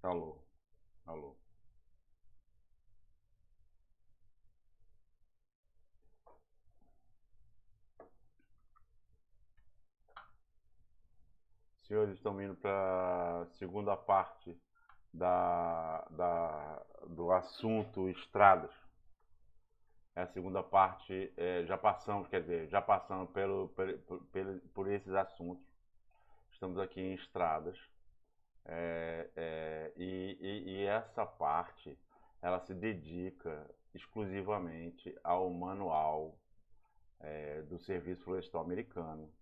Alô, alô. Senhores, estão indo para a segunda parte do assunto estradas. É a segunda parte, já passamos, quer dizer, já passamos por esses assuntos. Estamos aqui em estradas. E essa parte, ela se dedica exclusivamente ao manual do Serviço Florestal Americano,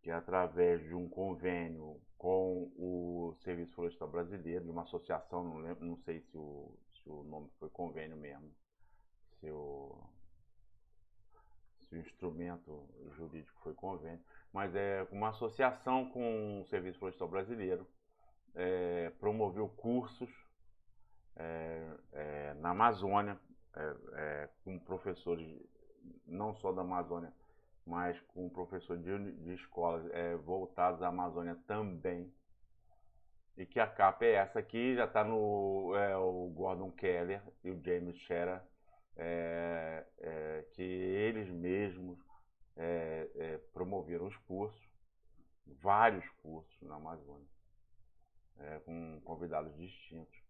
que é através de um convênio com o Serviço Florestal Brasileiro, de uma associação, não lembro, não sei se o nome foi convênio mesmo, se o, se o instrumento jurídico foi convênio, mas é uma associação com o Serviço Florestal Brasileiro, promoveu cursos na Amazônia, com professores não só da Amazônia, mas com professores de escolas voltados à Amazônia também. E que a capa é essa aqui, já está no o Gordon Keller e o James Scherer, que eles mesmos promoveram os cursos, vários cursos na Amazônia, com convidados distintos,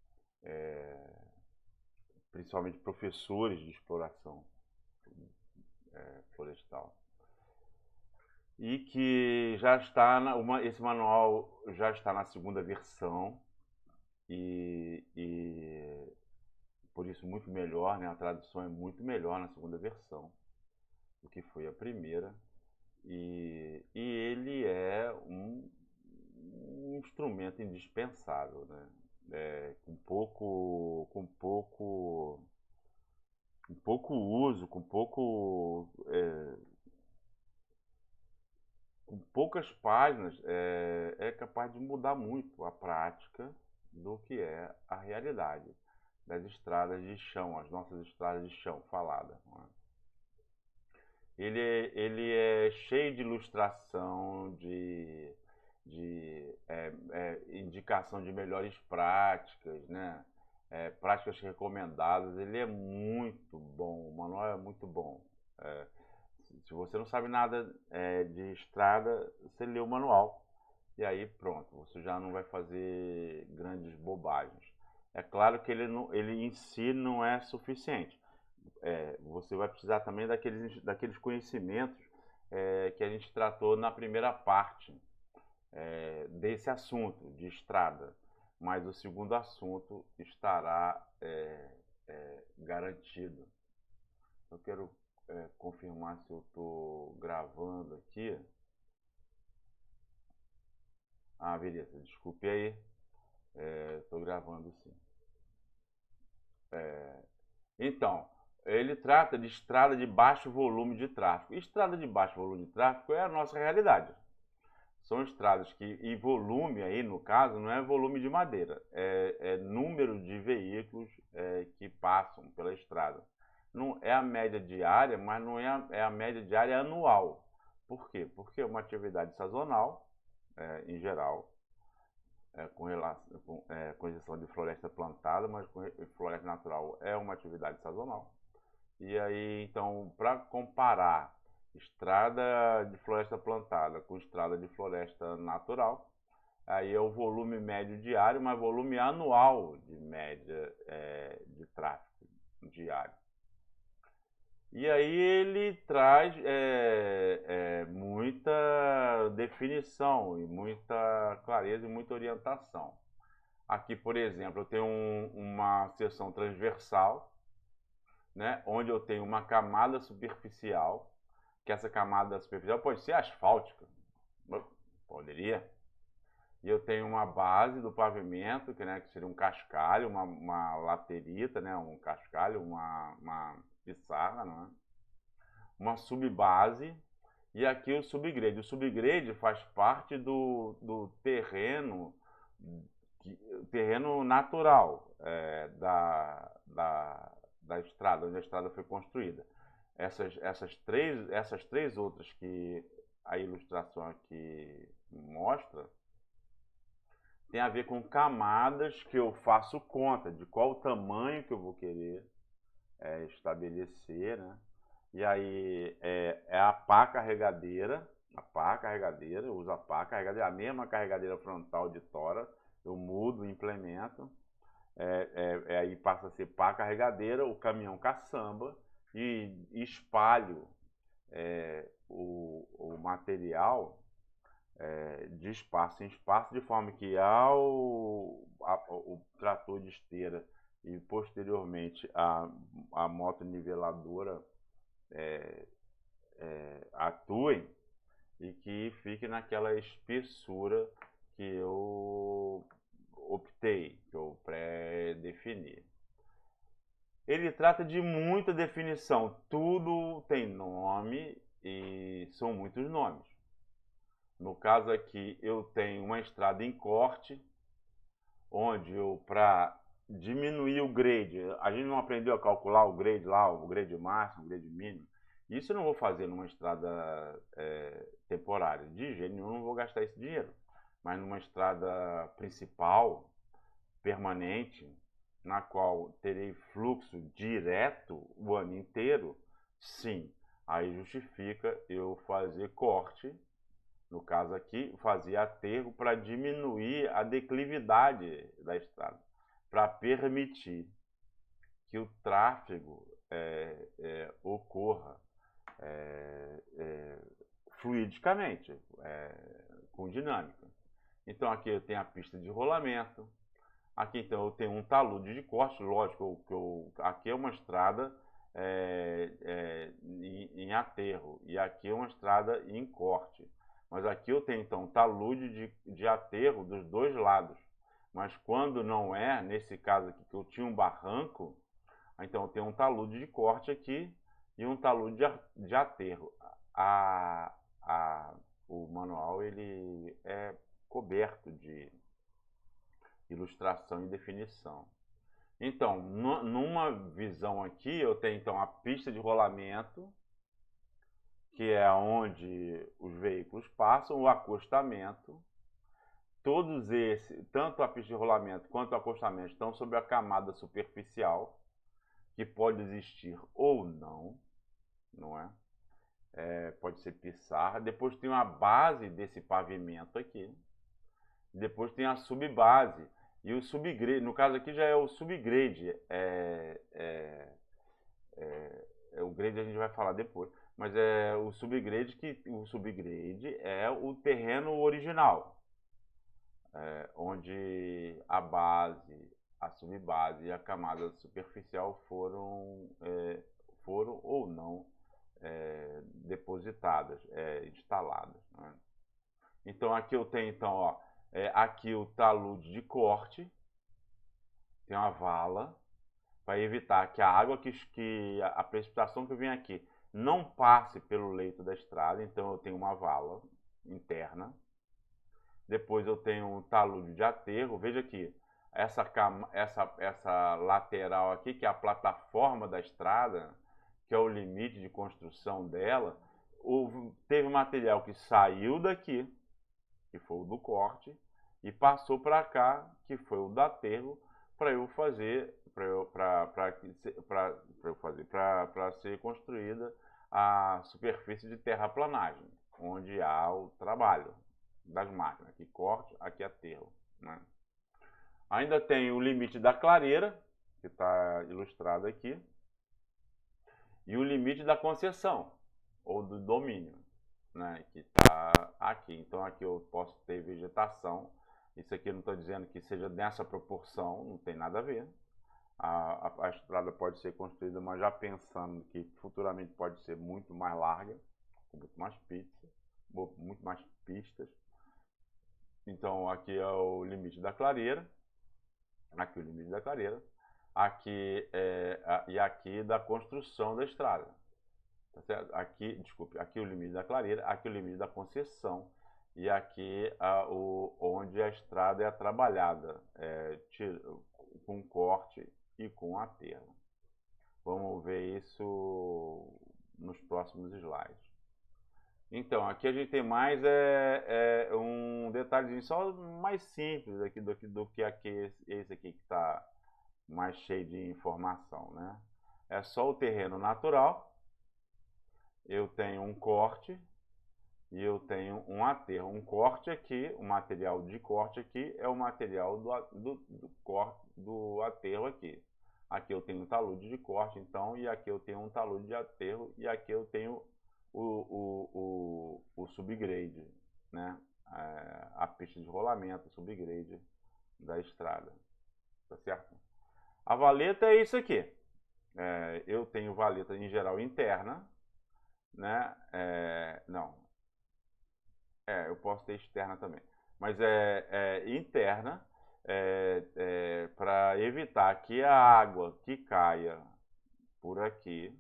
principalmente professores de exploração florestal. E que já está esse manual já está na segunda versão e por isso muito melhor, né? A tradução é muito melhor na segunda versão do que foi a primeira e ele é um instrumento indispensável, né? Com pouco uso, com poucas páginas, é capaz de mudar muito a prática do que é a realidade das estradas de chão, as nossas estradas de chão faladas. Ele é cheio de ilustração, de indicação de melhores práticas, né? Práticas recomendadas. Ele é muito bom, o manual é muito bom. Se você não sabe nada de estrada, você lê o manual e aí pronto, você já não vai fazer grandes bobagens. É claro que ele em si não é suficiente. Você vai precisar também daqueles conhecimentos que a gente tratou na primeira parte desse assunto de estrada, mas o segundo assunto estará garantido. Eu quero confirmar se eu estou gravando aqui. Ah, beleza, desculpe aí. Estou gravando sim. Então, ele trata de estrada de baixo volume de tráfego. Estrada de baixo volume de tráfego é a nossa realidade. São estradas que, e volume aí no caso, não é volume de madeira, é número de veículos que passam pela estrada. Não é a média diária, mas não é a média diária anual. Por quê? Porque é uma atividade sazonal, em geral, com exceção de floresta plantada, mas floresta natural é uma atividade sazonal. E aí, então, para comparar estrada de floresta plantada com estrada de floresta natural, aí é o volume médio diário, mas volume anual de média de tráfego diário. E aí ele traz muita definição e muita clareza e muita orientação. Aqui, por exemplo, eu tenho uma seção transversal, né, onde eu tenho uma camada superficial, que essa camada superficial pode ser asfáltica, poderia. E eu tenho uma base do pavimento, que seria um cascalho, uma laterita, né, um cascalho, uma pissarra, né, uma subbase, e aqui o subgrade. O subgrade faz parte do terreno natural da estrada, onde a estrada foi construída. Essas três outras que a ilustração aqui mostra tem a ver com camadas que eu faço conta de qual o tamanho que eu vou querer estabelecer, né? E aí é a pá carregadeira, eu uso a pá carregadeira, a mesma carregadeira frontal de tora, eu mudo, implemento, aí passa a ser pá carregadeira, o caminhão caçamba, e espalho o material de espaço em espaço, de forma que o trator de esteira e posteriormente a moto niveladora atuem e que fique naquela espessura que eu optei, que eu pré-defini. Ele trata de muita definição, tudo tem nome e são muitos nomes. No caso aqui, eu tenho uma estrada em corte, onde eu, para diminuir o grade, a gente não aprendeu a calcular o grade lá, o grade máximo, o grade mínimo. Isso eu não vou fazer numa estrada temporária. De jeito nenhum, não vou gastar esse dinheiro. Mas numa estrada principal, permanente, na qual terei fluxo direto o ano inteiro, sim, aí justifica eu fazer corte. No caso aqui, fazia aterro para diminuir a declividade da estrada, para permitir que o tráfego ocorra fluidicamente, com dinâmica. Então aqui eu tenho a pista de rolamento, aqui então eu tenho um talude de corte, lógico que aqui é uma estrada em aterro e aqui é uma estrada em corte. Mas aqui eu tenho então talude de aterro dos dois lados. Mas quando não é, nesse caso aqui que eu tinha um barranco, então eu tenho um talude de corte aqui e um talude de aterro. O manual ele é coberto de ilustração e definição. Então, numa visão aqui, eu tenho então a pista de rolamento, que é onde os veículos passam, o acostamento. Todos esses, tanto a pista de rolamento quanto o acostamento, estão sobre a camada superficial, que pode existir ou não, não é? Pode ser pissarra. Depois tem uma base desse pavimento aqui. Depois tem a subbase. E o subgrade, no caso aqui já é o subgrade. O grade a gente vai falar depois. Mas é o subgrade é o terreno original, onde a base, a subbase e a camada superficial foram ou não depositadas, instaladas. Né? Então aqui eu tenho então, ó, aqui o talude de corte, tem uma vala para evitar que a água a precipitação que vem aqui não passe pelo leito da estrada, então eu tenho uma vala interna. Depois eu tenho um talude de aterro, veja aqui, essa lateral aqui, que é a plataforma da estrada, que é o limite de construção dela, teve material que saiu daqui, que foi o do corte, e passou para cá, que foi o do aterro, para eu fazer, para ser construída a superfície de terraplanagem, onde há o trabalho das máquinas, aqui corte, aqui aterro. Né? Ainda tem o limite da clareira, que está ilustrado aqui, e o limite da concessão, ou do domínio, né, que está aqui. Então aqui eu posso ter vegetação. Isso aqui eu não estou dizendo que seja nessa proporção, não tem nada a ver. A estrada pode ser construída, mas já pensando que futuramente pode ser muito mais larga, com muito mais pistas. Então aqui é o limite da clareira, aqui o limite da clareira, aqui e aqui da construção da estrada. Tá certo? Aqui, desculpe, aqui o limite da clareira, aqui o limite da concessão e aqui onde a estrada é trabalhada, com corte e com aterro. Vamos ver isso nos próximos slides. Então, aqui a gente tem mais um detalhezinho só mais simples aqui do que aqui, esse aqui que está mais cheio de informação, né? É só o terreno natural, eu tenho um corte e eu tenho um aterro. Um corte aqui, o material de corte aqui é o material do aterro aqui. Aqui eu tenho um talude de corte, então, e aqui eu tenho um talude de aterro, e aqui eu tenho o subgrade, né? A pista de rolamento, o subgrade da estrada, tá certo? A valeta é isso aqui. Eu tenho valeta em geral interna, né? Eu posso ter externa também, mas interna, para evitar que a água que caia por aqui,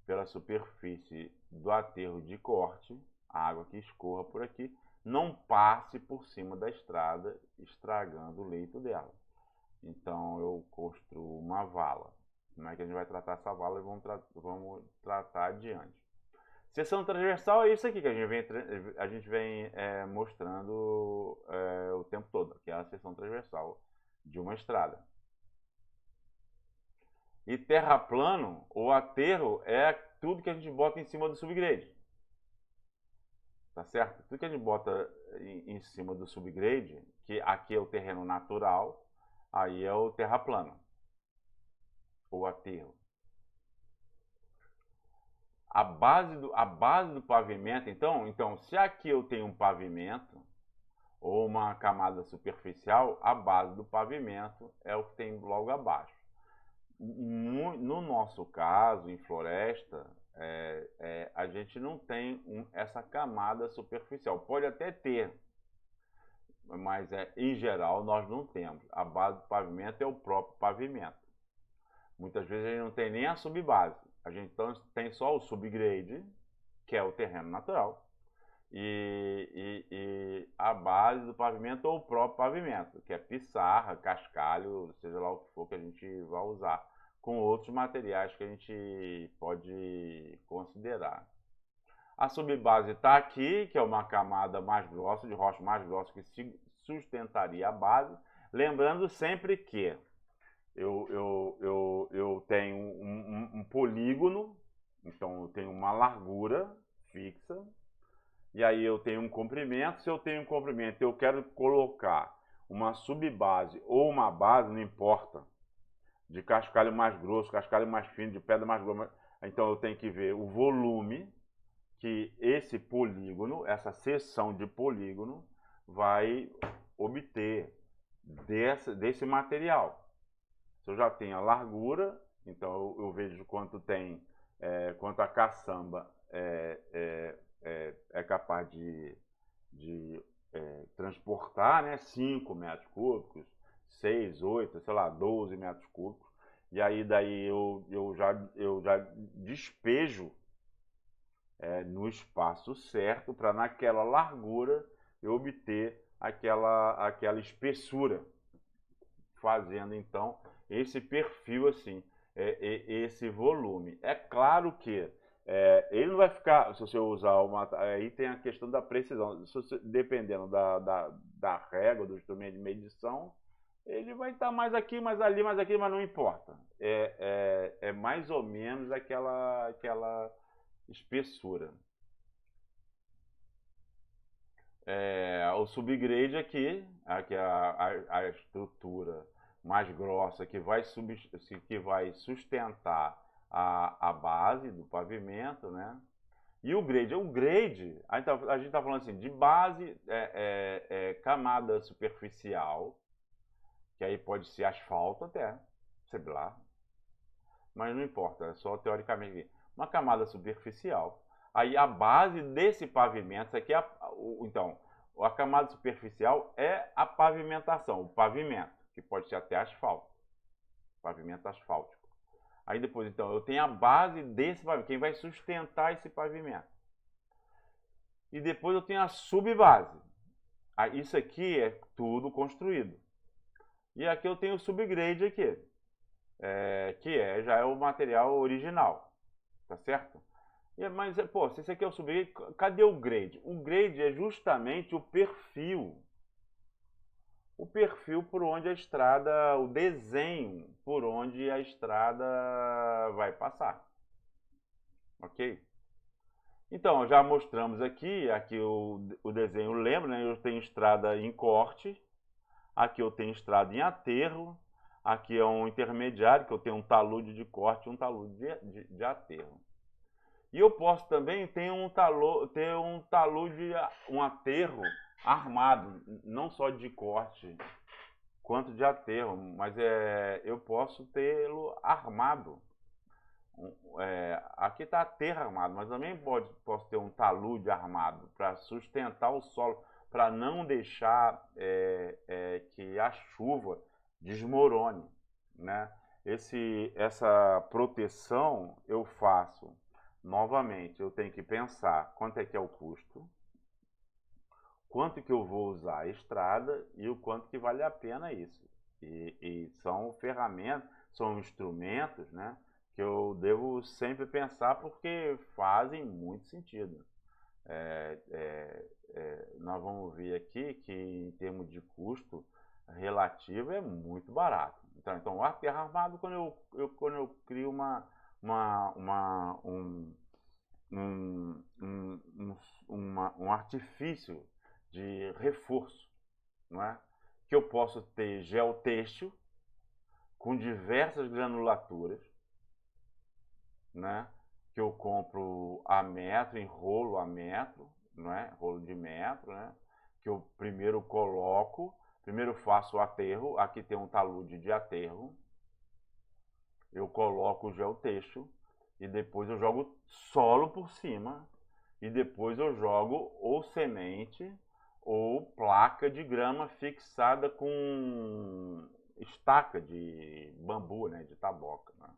pela superfície do aterro de corte, a água que escorra por aqui, não passe por cima da estrada, estragando o leito dela. Então eu construo uma vala. Como é que a gente vai tratar essa vala e vamos tratar adiante. Seção transversal é isso aqui que a gente vem mostrando o tempo todo, que é a seção transversal de uma estrada. E terraplano, ou aterro, é tudo que a gente bota em cima do subgrade. Tá certo? Tudo que a gente bota em cima do subgrade, que aqui é o terreno natural, aí é o terraplano, ou aterro. A base do pavimento, então, se aqui eu tenho um pavimento, ou uma camada superficial, a base do pavimento é o que tem logo abaixo. No nosso caso, em floresta, a gente não tem essa camada superficial. Pode até ter, mas em geral nós não temos. A base do pavimento é o próprio pavimento. Muitas vezes a gente não tem nem a subbase. A gente tem só o subgrade, que é o terreno natural, e a base do pavimento ou o próprio pavimento, que é pissarra, cascalho, seja lá o que for que a gente vai usar, com outros materiais que a gente pode considerar. A subbase está aqui, que é uma camada mais grossa, de rocha mais grossa, que sustentaria a base. Lembrando sempre que eu tenho um polígono, então eu tenho uma largura fixa, e aí eu tenho um comprimento. Se eu tenho um comprimento, eu quero colocar uma subbase ou uma base, não importa, de cascalho mais grosso, cascalho mais fino, de pedra mais grossa. Então eu tenho que ver o volume que esse polígono, essa seção de polígono, vai obter desse material. Se eu já tenho a largura, então eu vejo quanto tem, quanto a caçamba é capaz de transportar, né? 5 metros cúbicos, 6, 8, sei lá, 12 metros cúbicos. E aí daí eu já despejo no espaço certo para naquela largura eu obter aquela espessura, fazendo então esse perfil assim, esse volume. É claro que ele não vai ficar, se você usar aí tem a questão da precisão, dependendo da régua, do instrumento de medição, ele vai estar mais aqui, mais ali, mais aqui, mas não importa. É mais ou menos aquela espessura. O subgrade aqui é a estrutura mais grossa que vai sustentar a base do pavimento, né? E o grade, a gente está falando assim, de base, camada superficial, que aí pode ser asfalto até, sei lá, mas não importa, é só teoricamente uma camada superficial. Aí a base desse pavimento, isso aqui então, a camada superficial é a pavimentação, o pavimento, que pode ser até asfalto, pavimento asfáltico. Aí depois, então, eu tenho a base desse pavimento, quem vai sustentar esse pavimento. E depois eu tenho a subbase. Isso aqui é tudo construído. E aqui eu tenho o subgrade aqui, que já é o material original, tá certo? Mas, pô, se você quer o subgrade, cadê o grade? O grade é justamente o perfil. O perfil por onde a estrada, o desenho por onde a estrada vai passar. Ok? Então, já mostramos aqui o desenho lembra, né? Eu tenho estrada em corte, aqui eu tenho estrada em aterro, aqui é um intermediário, que eu tenho um talude de corte e um talude de aterro. E eu posso também ter um talude, um aterro armado, não só de corte quanto de aterro, mas eu posso tê-lo armado. Aqui está aterro armado, mas também posso ter um talude armado para sustentar o solo, para não deixar que a chuva desmorone, né? Essa proteção eu faço novamente. Eu tenho que pensar quanto é que é o custo, quanto que eu vou usar a estrada e o quanto que vale a pena isso. E são ferramentas, são instrumentos, né, que eu devo sempre pensar porque fazem muito sentido. Nós vamos ver aqui que em termos de custo relativo é muito barato. Então o aterro armado, quando eu crio um artifício de reforço, não é? Que eu posso ter geotêxtil com diversas granulaturas, né? Que eu compro a metro, em rolo a metro, não é? Rolo de metro, né? Que eu primeiro faço o aterro, aqui tem um talude de aterro, eu coloco o geotêxtil e depois eu jogo solo por cima e depois eu jogo ou semente ou placa de grama fixada com estaca de bambu, né, de taboca, né?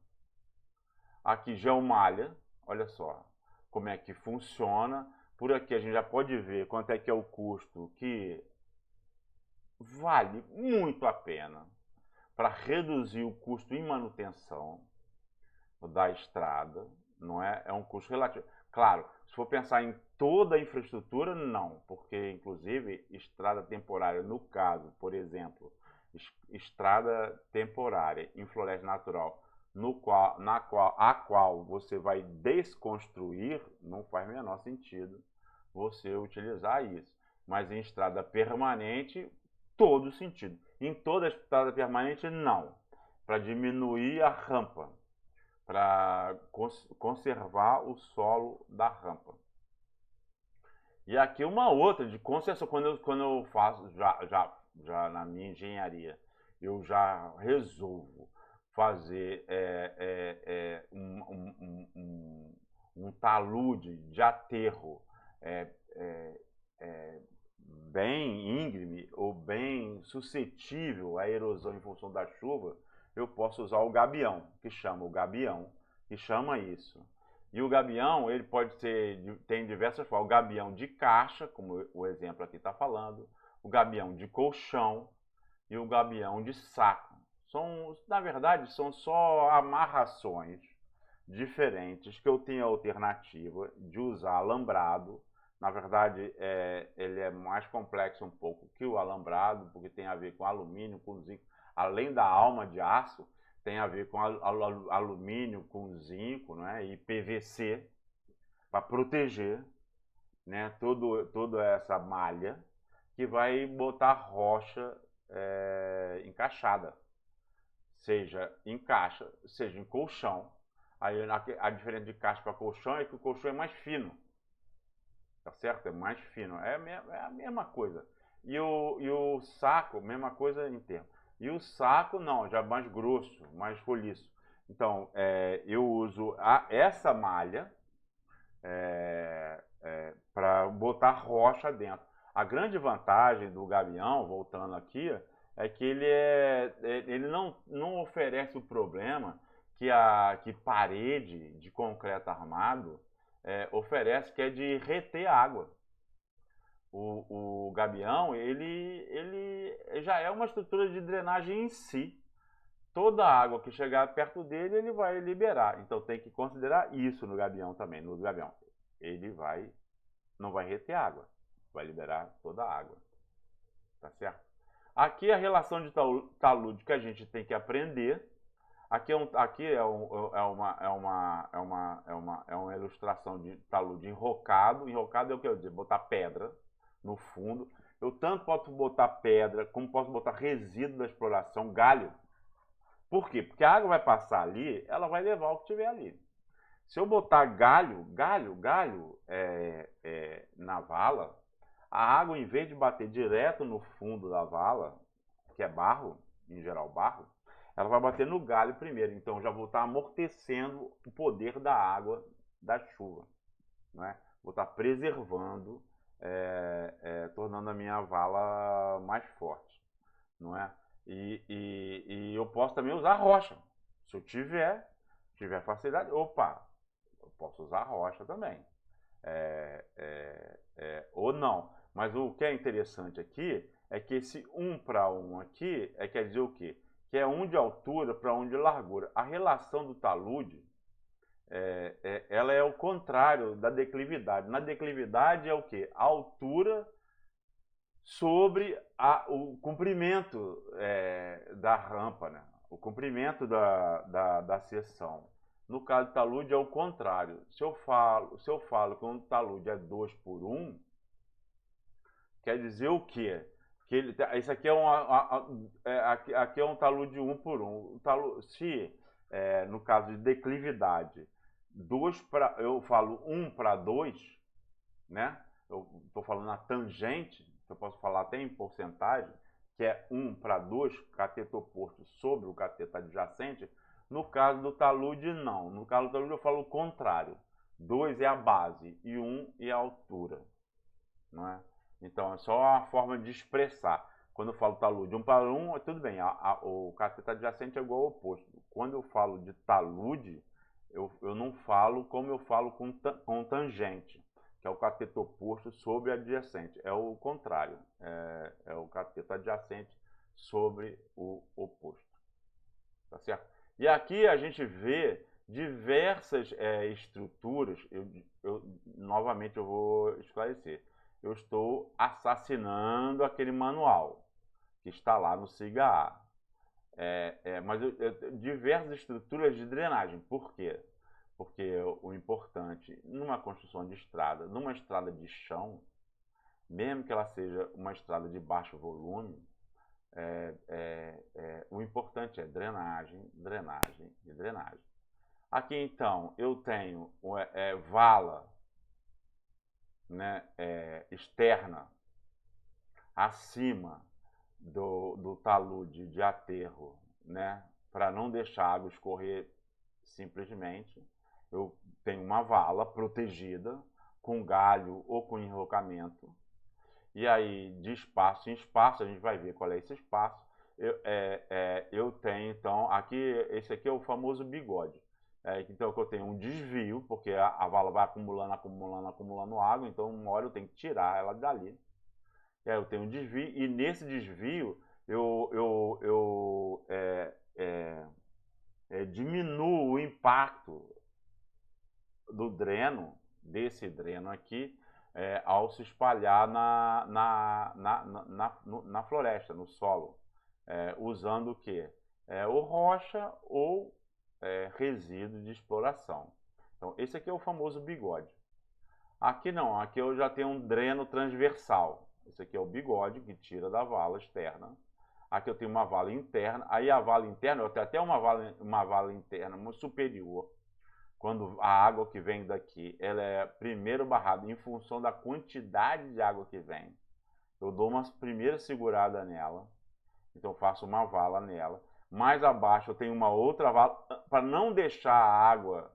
Aqui geomalha, olha só como é que funciona. Por aqui a gente já pode ver quanto é que é o custo, que vale muito a pena para reduzir o custo em manutenção da estrada, não é? É um custo relativo. Claro, se for pensar em toda a infraestrutura, não, porque inclusive estrada temporária, no caso, por exemplo, estrada temporária em floresta natural, a qual você vai desconstruir, não faz o menor sentido você utilizar isso. Mas em estrada permanente, todo sentido. Em toda estrada permanente, não. Para diminuir a rampa, para conservar o solo da rampa. E aqui uma outra de conservação, quando eu faço, já na minha engenharia, eu já resolvo fazer um talude de aterro bem íngreme ou bem suscetível à erosão em função da chuva, eu posso usar o gabião, que chama isso. E o gabião, ele pode ser, tem diversas formas. O gabião de caixa, como o exemplo aqui está falando, o gabião de colchão e o gabião de saco. Na verdade, são só amarrações diferentes que eu tenho a alternativa de usar alambrado. Na verdade, ele é mais complexo um pouco que o alambrado, porque tem a ver com alumínio, com zinco. Além da alma de aço, tem a ver com alumínio, com zinco, né, e PVC, para proteger, né, toda essa malha que vai botar rocha encaixada, seja em caixa, seja em colchão. Aí a diferença de caixa para colchão é que o colchão é mais fino, tá certo? É mais fino, é a mesma coisa. E o saco, mesma coisa em termos. E o saco, não, já mais grosso, mais roliço. Então, eu uso essa malha para botar rocha dentro. A grande vantagem do gabião, voltando aqui, é que ele não oferece o problema que parede de concreto armado oferece, que é de reter água. O gabião, ele já é uma estrutura de drenagem em si. toda a água que chegar perto dele, ele vai liberar. Então tem que considerar isso no gabião também. No gabião, ele não vai reter água, vai liberar toda a água. Tá certo? Aqui a relação de talude que a gente tem que aprender. Aqui é uma ilustração de talude enrocado. Enrocado é o que eu dizer, botar pedra no fundo. Eu tanto posso botar pedra, como posso botar resíduo da exploração, galho. Por quê? Porque a água vai passar ali, ela vai levar o que tiver ali. Se eu botar galho na vala, a água, em vez de bater direto no fundo da vala, que é barro, em geral barro, ela vai bater no galho primeiro. Então eu já vou estar amortecendo o poder da água da chuva. Não é? Vou estar preservando, tornando a minha vala mais forte. Não é? E eu posso também usar rocha. Se eu tiver facilidade, opa, eu posso usar rocha também. Ou não. Mas o que é interessante aqui é que esse 1 para 1 aqui quer dizer o quê? Que é 1 de altura para 1 de largura. A relação do talude, ela é o contrário da declividade. Na declividade é o quê? A altura sobre o comprimento da rampa, né? O comprimento da seção. No caso do talude é o contrário. Se eu falo que um talude é 2 por 1, quer dizer o quê? Que isso aqui aqui é um talude 1 por 1. Se, no caso de declividade, eu falo 1 para 2, né? Eu estou falando na tangente, eu posso falar até em porcentagem, que é 1 para 2, cateto oposto sobre o cateto adjacente. No caso do talude, não. No caso do talude, eu falo o contrário. 2 é a base e 1 é a altura. Não é? Então, é só uma forma de expressar. Quando eu falo talude 1 para 1, tudo bem, o cateto adjacente é igual ao oposto. Quando eu falo de talude, eu não falo como eu falo com tangente, que é o cateto oposto sobre adjacente. É o contrário, é o cateto adjacente sobre o oposto. Tá certo? E aqui a gente vê diversas estruturas. Novamente eu vou esclarecer. Eu estou assassinando aquele manual que está lá no SIGA-A. Mas diversas estruturas de drenagem. Por quê? Porque o importante, numa construção de estrada, numa estrada de chão, mesmo que ela seja uma estrada de baixo volume, o importante é drenagem, drenagem e drenagem. Aqui então eu tenho vala, né, externa acima do talude de aterro, né, para não deixar a água escorrer simplesmente. Eu tenho uma vala protegida com galho ou com enrocamento. E aí, de espaço em espaço, a gente vai ver qual é esse espaço. Eu tenho, então, esse aqui é o famoso bigode. Então, eu tenho um desvio, porque a vala vai acumulando água, então uma hora eu tenho que tirar ela dali. E aí eu tenho um desvio, e nesse desvio eu diminuo o impacto do dreno, desse dreno aqui, ao se espalhar na floresta, no solo, usando o quê? Ou rocha ou resíduo de exploração. Então, esse aqui é o famoso bigode. Aqui não, aqui eu já tenho um dreno transversal. Esse aqui é o bigode que tira da vala externa. Aqui eu tenho uma vala interna. Aí a vala interna, eu tenho até uma vala interna superior. Quando a água que vem daqui, ela é primeiro barrada em função da quantidade de água que vem. Eu dou uma primeira segurada nela. Então eu faço uma vala nela. Mais abaixo eu tenho uma outra vala, para não deixar a água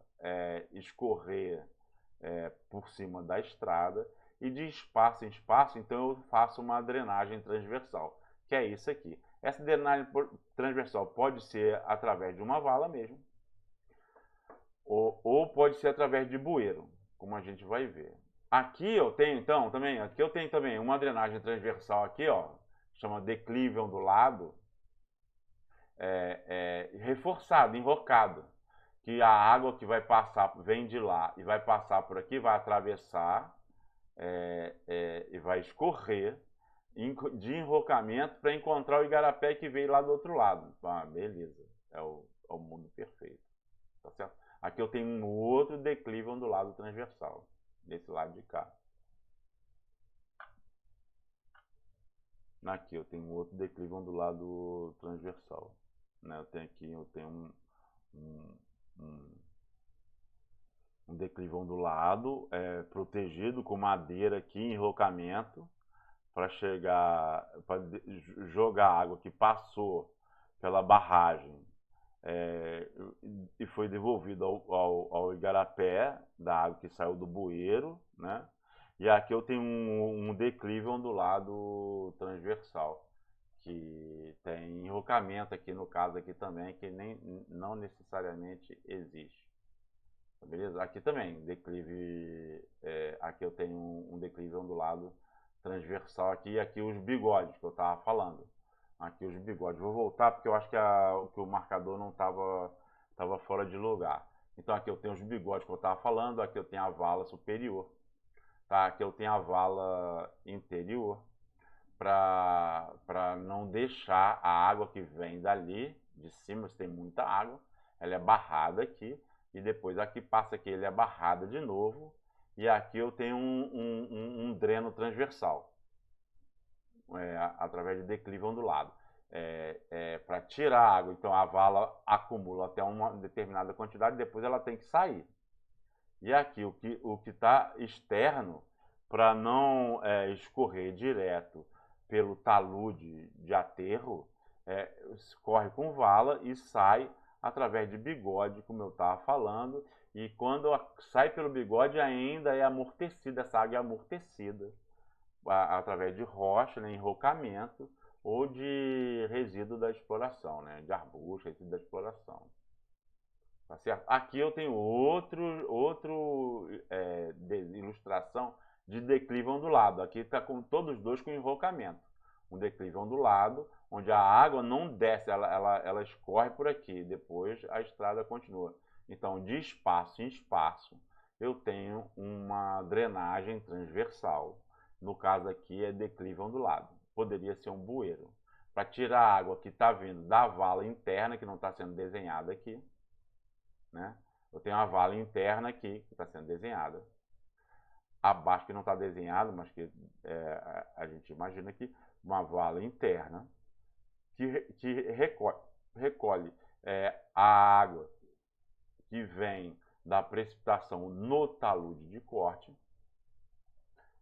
escorrer por cima da estrada. E de espaço em espaço, então eu faço uma drenagem transversal, que é isso aqui. Essa drenagem transversal pode ser através de uma vala mesmo, ou pode ser através de bueiro, como a gente vai ver. Aqui eu tenho então também uma drenagem transversal aqui, ó, chama declive ondulado. reforçado, enrocado, que a água que vai passar, vem de lá e vai passar por aqui, vai atravessar e vai escorrer de enrocamento para encontrar o igarapé que veio lá do outro lado. Ah, beleza, é o mundo perfeito, tá certo? Aqui eu tenho um outro declive ondulado transversal, desse lado de cá. Aqui eu tenho um outro declive ondulado transversal. Né? Eu tenho um declive ondulado protegido com madeira aqui, enrocamento, para jogar água que passou pela barragem e foi devolvido ao igarapé da água que saiu do bueiro, né? E aqui eu tenho um declive ondulado transversal, que tem enrocamento aqui no caso aqui também, que não necessariamente existe. Beleza? Aqui também, declive, aqui eu tenho um declive ondulado transversal aqui, e aqui os bigodes que eu estava falando. Aqui os bigodes. Vou voltar porque eu acho que o marcador não estava fora de lugar. Então aqui eu tenho os bigodes que eu estava falando, aqui eu tenho a vala superior. Tá? Aqui eu tenho a vala interior, para não deixar a água que vem dali, de cima, se tem muita água, ela é barrada aqui, e depois aqui passa aqui, ele é barrada de novo, e aqui eu tenho um dreno transversal, através de declive ondulado. Para tirar a água, então a vala acumula até uma determinada quantidade, depois ela tem que sair. E aqui o que está externo, para não escorrer direto pelo talude de aterro, corre com vala e sai através de bigode, como eu estava falando, e quando sai pelo bigode ainda é amortecida, essa água é amortecida através de rocha, né, enrocamento, ou de resíduo da exploração, né, de arbusto, resíduo da exploração. Tá certo? Aqui eu tenho outro ilustração de declive ondulado. Aqui está com todos os dois com enrocamento. Um declive ondulado, onde a água não desce, ela escorre por aqui, depois a estrada continua. Então, de espaço em espaço, eu tenho uma drenagem transversal. No caso aqui é declive ondulado. Poderia ser um bueiro. Para tirar a água que está vindo da vala interna, que não está sendo desenhada aqui, né? Eu tenho uma vala interna aqui, que está sendo desenhada. Abaixo, que não está desenhado, mas que a gente imagina aqui, uma vala interna que recolhe a água que vem da precipitação no talude de corte.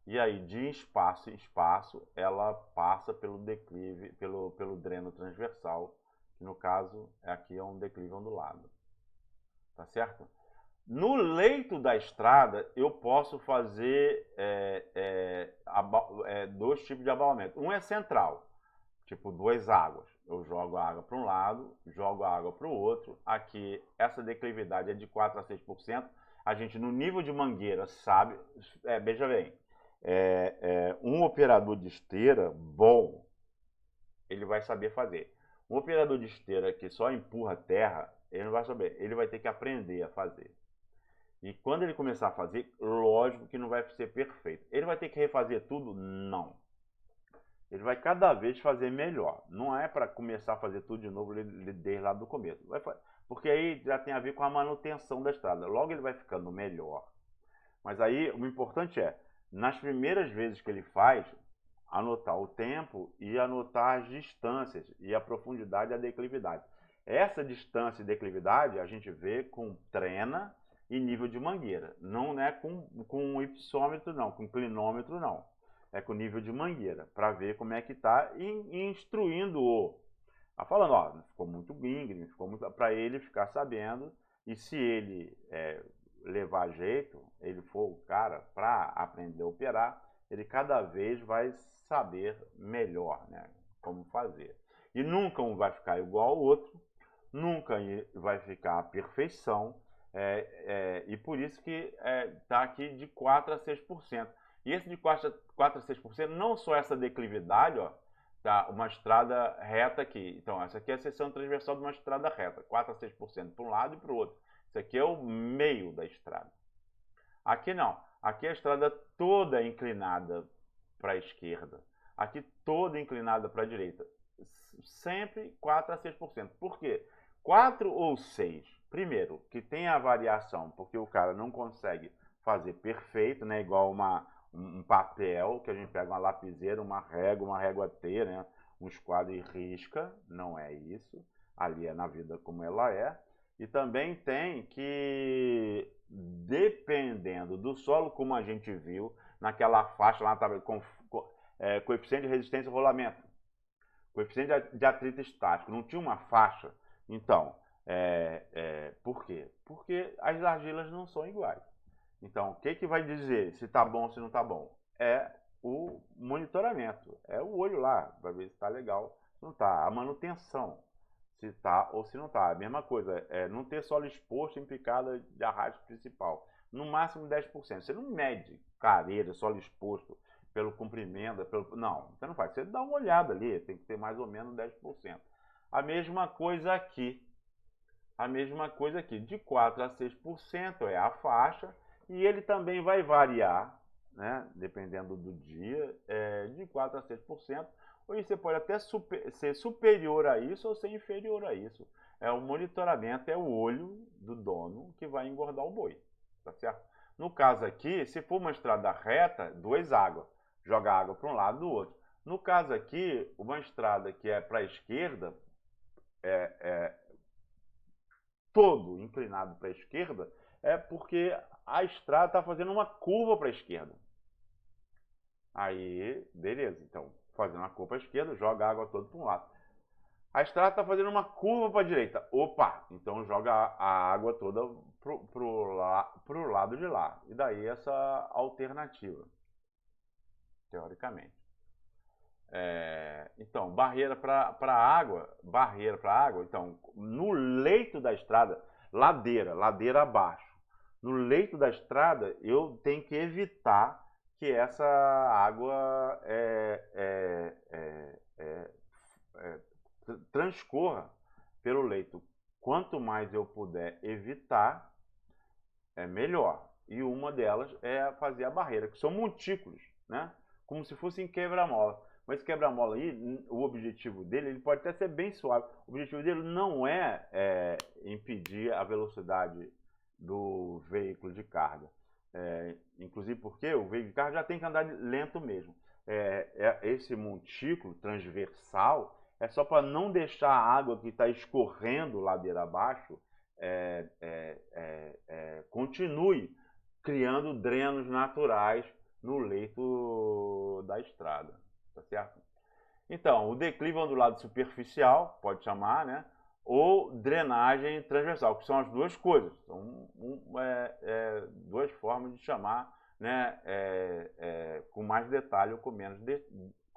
E aí, de espaço em espaço, ela passa pelo declive, pelo dreno transversal, que no caso aqui é um declive ondulado. Tá certo? No leito da estrada, eu posso fazer dois tipos de abalamento. Um é central, tipo duas águas. Eu jogo a água para um lado, jogo a água para o outro. Aqui, essa declividade é de 4 a 6%. A gente, no nível de mangueira, sabe... veja bem, um operador de esteira bom, ele vai saber fazer. Um operador de esteira que só empurra terra, ele não vai saber. Ele vai ter que aprender a fazer. E quando ele começar a fazer, lógico que não vai ser perfeito. Ele vai ter que refazer tudo? Não. Ele vai cada vez fazer melhor. Não é para começar a fazer tudo de novo desde lá do começo. Porque aí já tem a ver com a manutenção da estrada. Logo ele vai ficando melhor. Mas aí o importante é, nas primeiras vezes que ele faz, anotar o tempo e anotar as distâncias e a profundidade e a declividade. Essa distância e declividade a gente vê com trena e nível de mangueira. Não é com hipsômetro, não, com clinômetro, não. É com nível de mangueira, para ver como é que está e instruindo-o. Falando, ó, ficou muito íngreme, ficou muito, para ele ficar sabendo, e se ele levar jeito, ele for o cara para aprender a operar, ele cada vez vai saber melhor, né, como fazer. E nunca um vai ficar igual ao outro, nunca vai ficar à perfeição, e por isso que está aqui de 4 a 6%. E esse de 4 a 6%, não só essa declividade, ó, tá? Uma estrada reta aqui. Então, essa aqui é a seção transversal de uma estrada reta, 4 a 6% para um lado e para o outro. Isso aqui é o meio da estrada. Aqui não. Aqui a estrada toda inclinada para a esquerda. Aqui toda inclinada para a direita. Sempre 4 a 6%. Por quê? 4 ou 6. Primeiro, que tem a variação, porque o cara não consegue fazer perfeito, né? Igual um papel, que a gente pega uma lapiseira, uma régua T, né? Um esquadro e risca. Não é isso. Ali é na vida como ela é. E também tem que, dependendo do solo, como a gente viu, naquela faixa lá, coeficiente de resistência e rolamento, coeficiente de atrito estático, não tinha uma faixa. Então, por quê? Porque as argilas não são iguais. Então, o que vai dizer se está bom ou se não está bom? É o monitoramento, é o olho lá, vai ver se está legal, se não está. A manutenção, se está ou se não está. A mesma coisa, não ter solo exposto em picada de arrasto principal. No máximo 10%. Você não mede careira, solo exposto pelo comprimento, não, você não faz. Você dá uma olhada ali, tem que ter mais ou menos 10%. A mesma coisa aqui. A mesma coisa aqui, de 4 a 6% é a faixa, e ele também vai variar, né, dependendo do dia, de 4 a 6%, ou você pode até ser superior a isso ou ser inferior a isso. O monitoramento é o olho do dono que vai engordar o boi, tá certo? No caso aqui, se for uma estrada reta, 2 águas, joga água para um lado e do outro. No caso aqui, uma estrada que é para a esquerda, todo inclinado para a esquerda, é porque a estrada está fazendo uma curva para a esquerda. Aí, beleza. Então, fazendo uma curva para a esquerda, joga a água toda para um lado. A estrada está fazendo uma curva para a direita. Opa! Então joga a água toda pro lado de lá. E daí essa alternativa, teoricamente. Então, barreira para água, então, no leito da estrada, ladeira abaixo. No leito da estrada, eu tenho que evitar que essa água transcorra pelo leito. Quanto mais eu puder evitar, é melhor. E uma delas é fazer a barreira, que são montículos, né? Como se fossem quebra-mola. Mas quebra-mola aí, o objetivo dele, ele pode até ser bem suave. O objetivo dele não é impedir a velocidade do veículo de carga. Inclusive porque o veículo de carga já tem que andar lento mesmo. Esse montículo transversal é só para não deixar a água que está escorrendo ladeira abaixo continue criando drenos naturais no leito da estrada, tá certo? Então, o declive ondulado superficial, pode chamar, né? Ou drenagem transversal, que são as duas coisas. São duas formas de chamar, né? Com mais detalhe ou com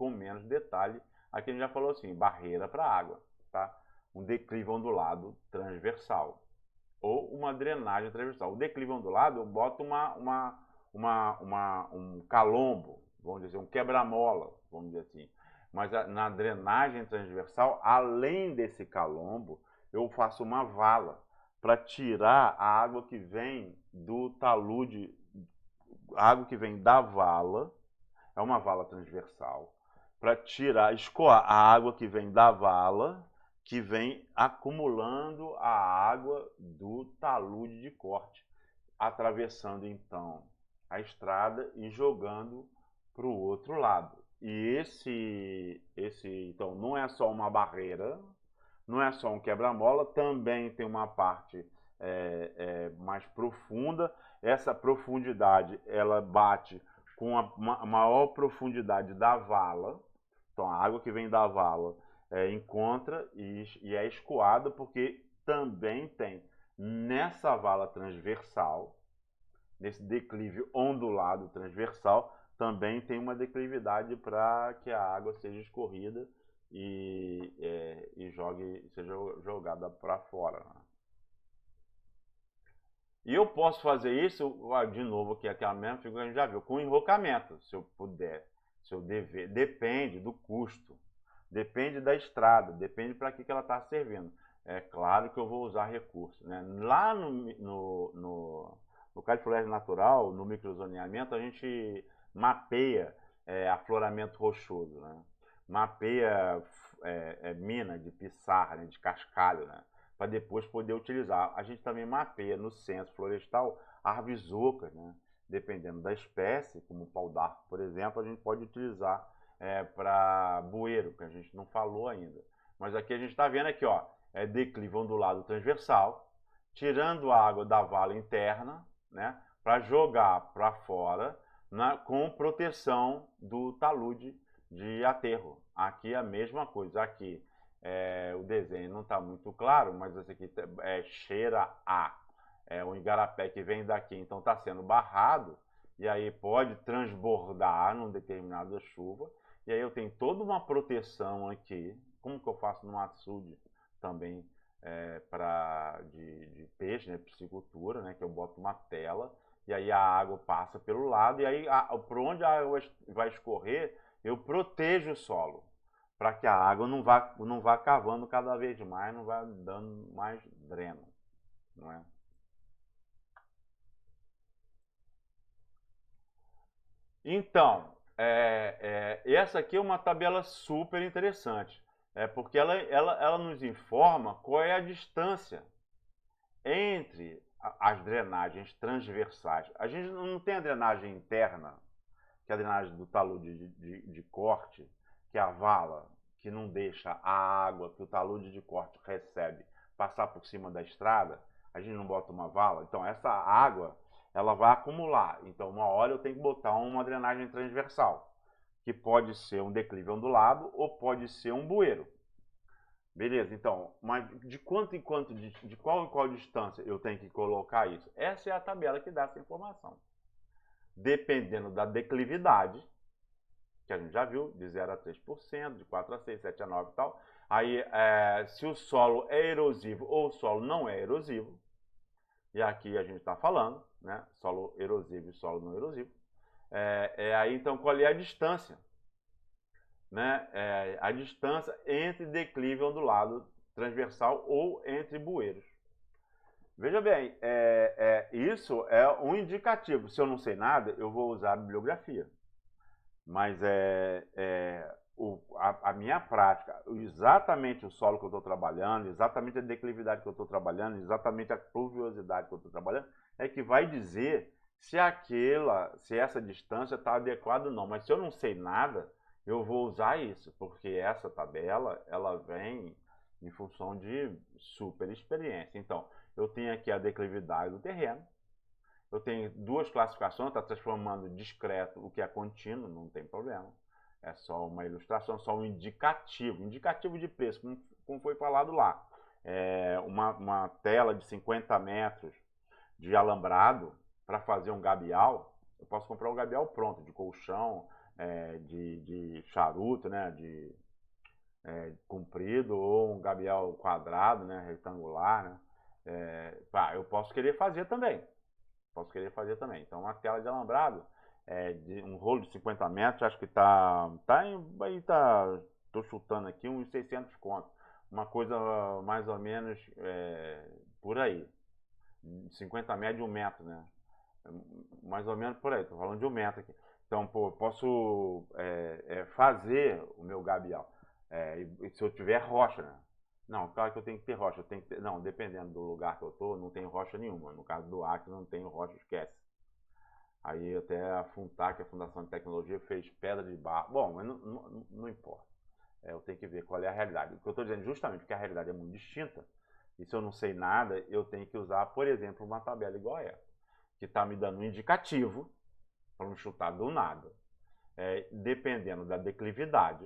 menos detalhe. Aqui a gente já falou assim, barreira para água, tá? Um declive ondulado transversal ou uma drenagem transversal. O declive ondulado, eu boto um calombo, vamos dizer, um quebra-mola, vamos dizer assim. Mas na drenagem transversal, além desse calombo, eu faço uma vala para tirar a água que vem do talude, a água que vem da vala, é uma vala transversal, para escoar a água que vem da vala, que vem acumulando a água do talude de corte, atravessando então a estrada e jogando para o outro lado. E então, não é só uma barreira, não é só um quebra-mola, também tem uma parte mais profunda. Essa profundidade, ela bate com a maior profundidade da vala. Então, a água que vem da vala encontra e é escoada, porque também tem nessa vala transversal, nesse declive ondulado transversal, também tem uma declividade para que a água seja escorrida e seja jogada para fora. E eu posso fazer isso, de novo, aqui, aquela mesma figura que a gente já viu, com enrocamento, se eu puder, se eu dever. Depende do custo. Depende da estrada, depende para que ela está servindo. É claro que eu vou usar recursos, né? Lá no Cais de Floresta Natural, no microzoneamento, a gente mapeia afloramento rochoso, né? Mapeia mina de pissarra, né? De cascalho, né? Para depois poder utilizar. A gente também mapeia no censo florestal árvores ocas, né? Dependendo da espécie, como o pau-d'arco, por exemplo, a gente pode utilizar para bueiro, que a gente não falou ainda. Mas aqui a gente está vendo aqui, ó, declive ondulado transversal, tirando a água da vala interna, né, para jogar para fora, com proteção do talude de aterro. Aqui a mesma coisa, aqui o desenho não está muito claro, mas esse aqui cheira a um igarapé que vem daqui, então está sendo barrado, e aí pode transbordar numa determinada chuva, e aí eu tenho toda uma proteção aqui, como que eu faço no açude também de peixe, né, piscicultura, né, que eu boto uma tela, e aí a água passa pelo lado, e aí por onde a água vai escorrer, eu protejo o solo, para que a água não vá cavando cada vez mais, não vá dando mais dreno, não é? Então, essa aqui é uma tabela super interessante, porque ela nos informa qual é a distância entre as drenagens transversais. A gente não tem a drenagem interna, que é a drenagem do talude de corte, que é a vala, que não deixa a água que o talude de corte recebe passar por cima da estrada. A gente não bota uma vala, então essa água ela vai acumular. Então, uma hora eu tenho que botar uma drenagem transversal, que pode ser um declive ondulado ou pode ser um bueiro. Beleza, então, mas de quanto em quanto, de qual em qual distância eu tenho que colocar isso? Essa é a tabela que dá essa informação. Dependendo da declividade, que a gente já viu, de 0 a 3%, de 4 a 6, 7 a 9 e tal. Aí, se o solo é erosivo ou o solo não é erosivo, e aqui a gente está falando, né? Solo erosivo e solo não erosivo. Aí, então, qual é a distância? Né? A distância entre declive ondulado transversal ou entre bueiros. Veja bem, isso é um indicativo. Se eu não sei nada, eu vou usar a bibliografia. Mas a minha prática, exatamente o solo que eu estou trabalhando, exatamente a declividade que eu estou trabalhando, exatamente a pluviosidade que eu estou trabalhando, é que vai dizer se essa distância está adequada ou não. Mas se eu não sei nada, eu vou usar isso, porque essa tabela, ela vem em função de super experiência. Então, eu tenho aqui a declividade do terreno, eu tenho duas classificações, está transformando discreto o que é contínuo, não tem problema. É só uma ilustração, só um indicativo de preço, como foi falado lá. Uma tela de 50 metros de alambrado para fazer um gabial, eu posso comprar um gabial pronto, de colchão, de charuto, né, de comprido, ou um gabial quadrado, né, retangular, né. Eu posso querer fazer também. Então, uma tela de alambrado, de um rolo de 50 metros, acho que tô chutando aqui uns 600 conto. Uma coisa mais ou menos por aí. 50 metros de 1 metro, né? Mais ou menos por aí, tô falando de 1 metro aqui. Então, pô, eu posso fazer o meu gabial. Se eu tiver rocha, né? Não, claro que eu tenho que ter rocha. Não, dependendo do lugar que eu tô, não tem rocha nenhuma. No caso do Acre, não tem rocha, esquece. Aí até a FUNTAC, a Fundação de Tecnologia, fez pedra de barro. Bom, mas não importa. Eu tenho que ver qual é a realidade. O que eu estou dizendo justamente porque a realidade é muito distinta. E se eu não sei nada, eu tenho que usar, por exemplo, uma tabela igual a essa, que está me dando um indicativo, para não chutar do nada. Dependendo da declividade,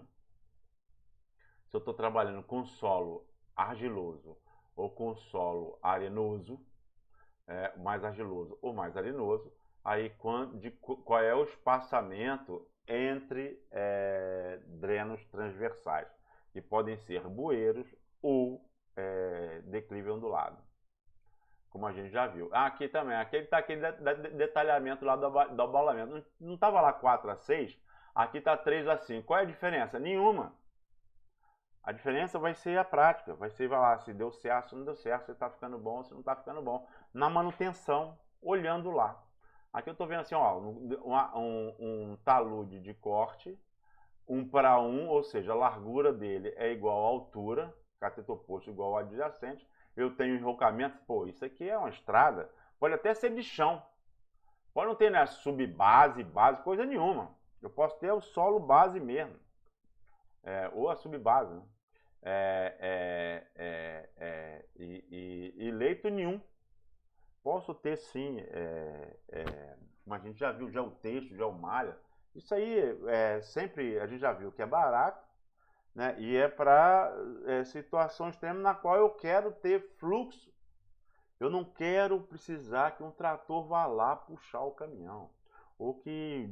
se eu estou trabalhando com solo argiloso ou com solo arenoso, mais argiloso ou mais arenoso, aí qual é o espaçamento entre drenos transversais, que podem ser bueiros ou declive ondulado, como a gente já viu. Aqui também, aqui está aquele detalhamento lá do abalamento. Não estava lá 4 a 6, aqui está 3 a 5. Qual é a diferença? Nenhuma. A diferença vai ser a prática, vai ser, vai lá, se deu certo, se não deu certo, se está ficando bom, se não está ficando bom. Na manutenção, olhando lá. Aqui eu estou vendo assim, ó, um talude de corte, 1:1, ou seja, a largura dele é igual à altura, cateto oposto igual ao adjacente. Eu tenho enrocamento, pô, isso aqui é uma estrada, pode até ser de chão. Pode não ter, né, subbase, base, coisa nenhuma. Eu posso ter o solo base mesmo, ou a subbase, né? E leito nenhum. Posso ter sim, mas a gente já viu já o texto, já o malha. Isso aí sempre a gente já viu que é barato, né? E é para situações extremas na qual eu quero ter fluxo. Eu não quero precisar que um trator vá lá puxar o caminhão, ou que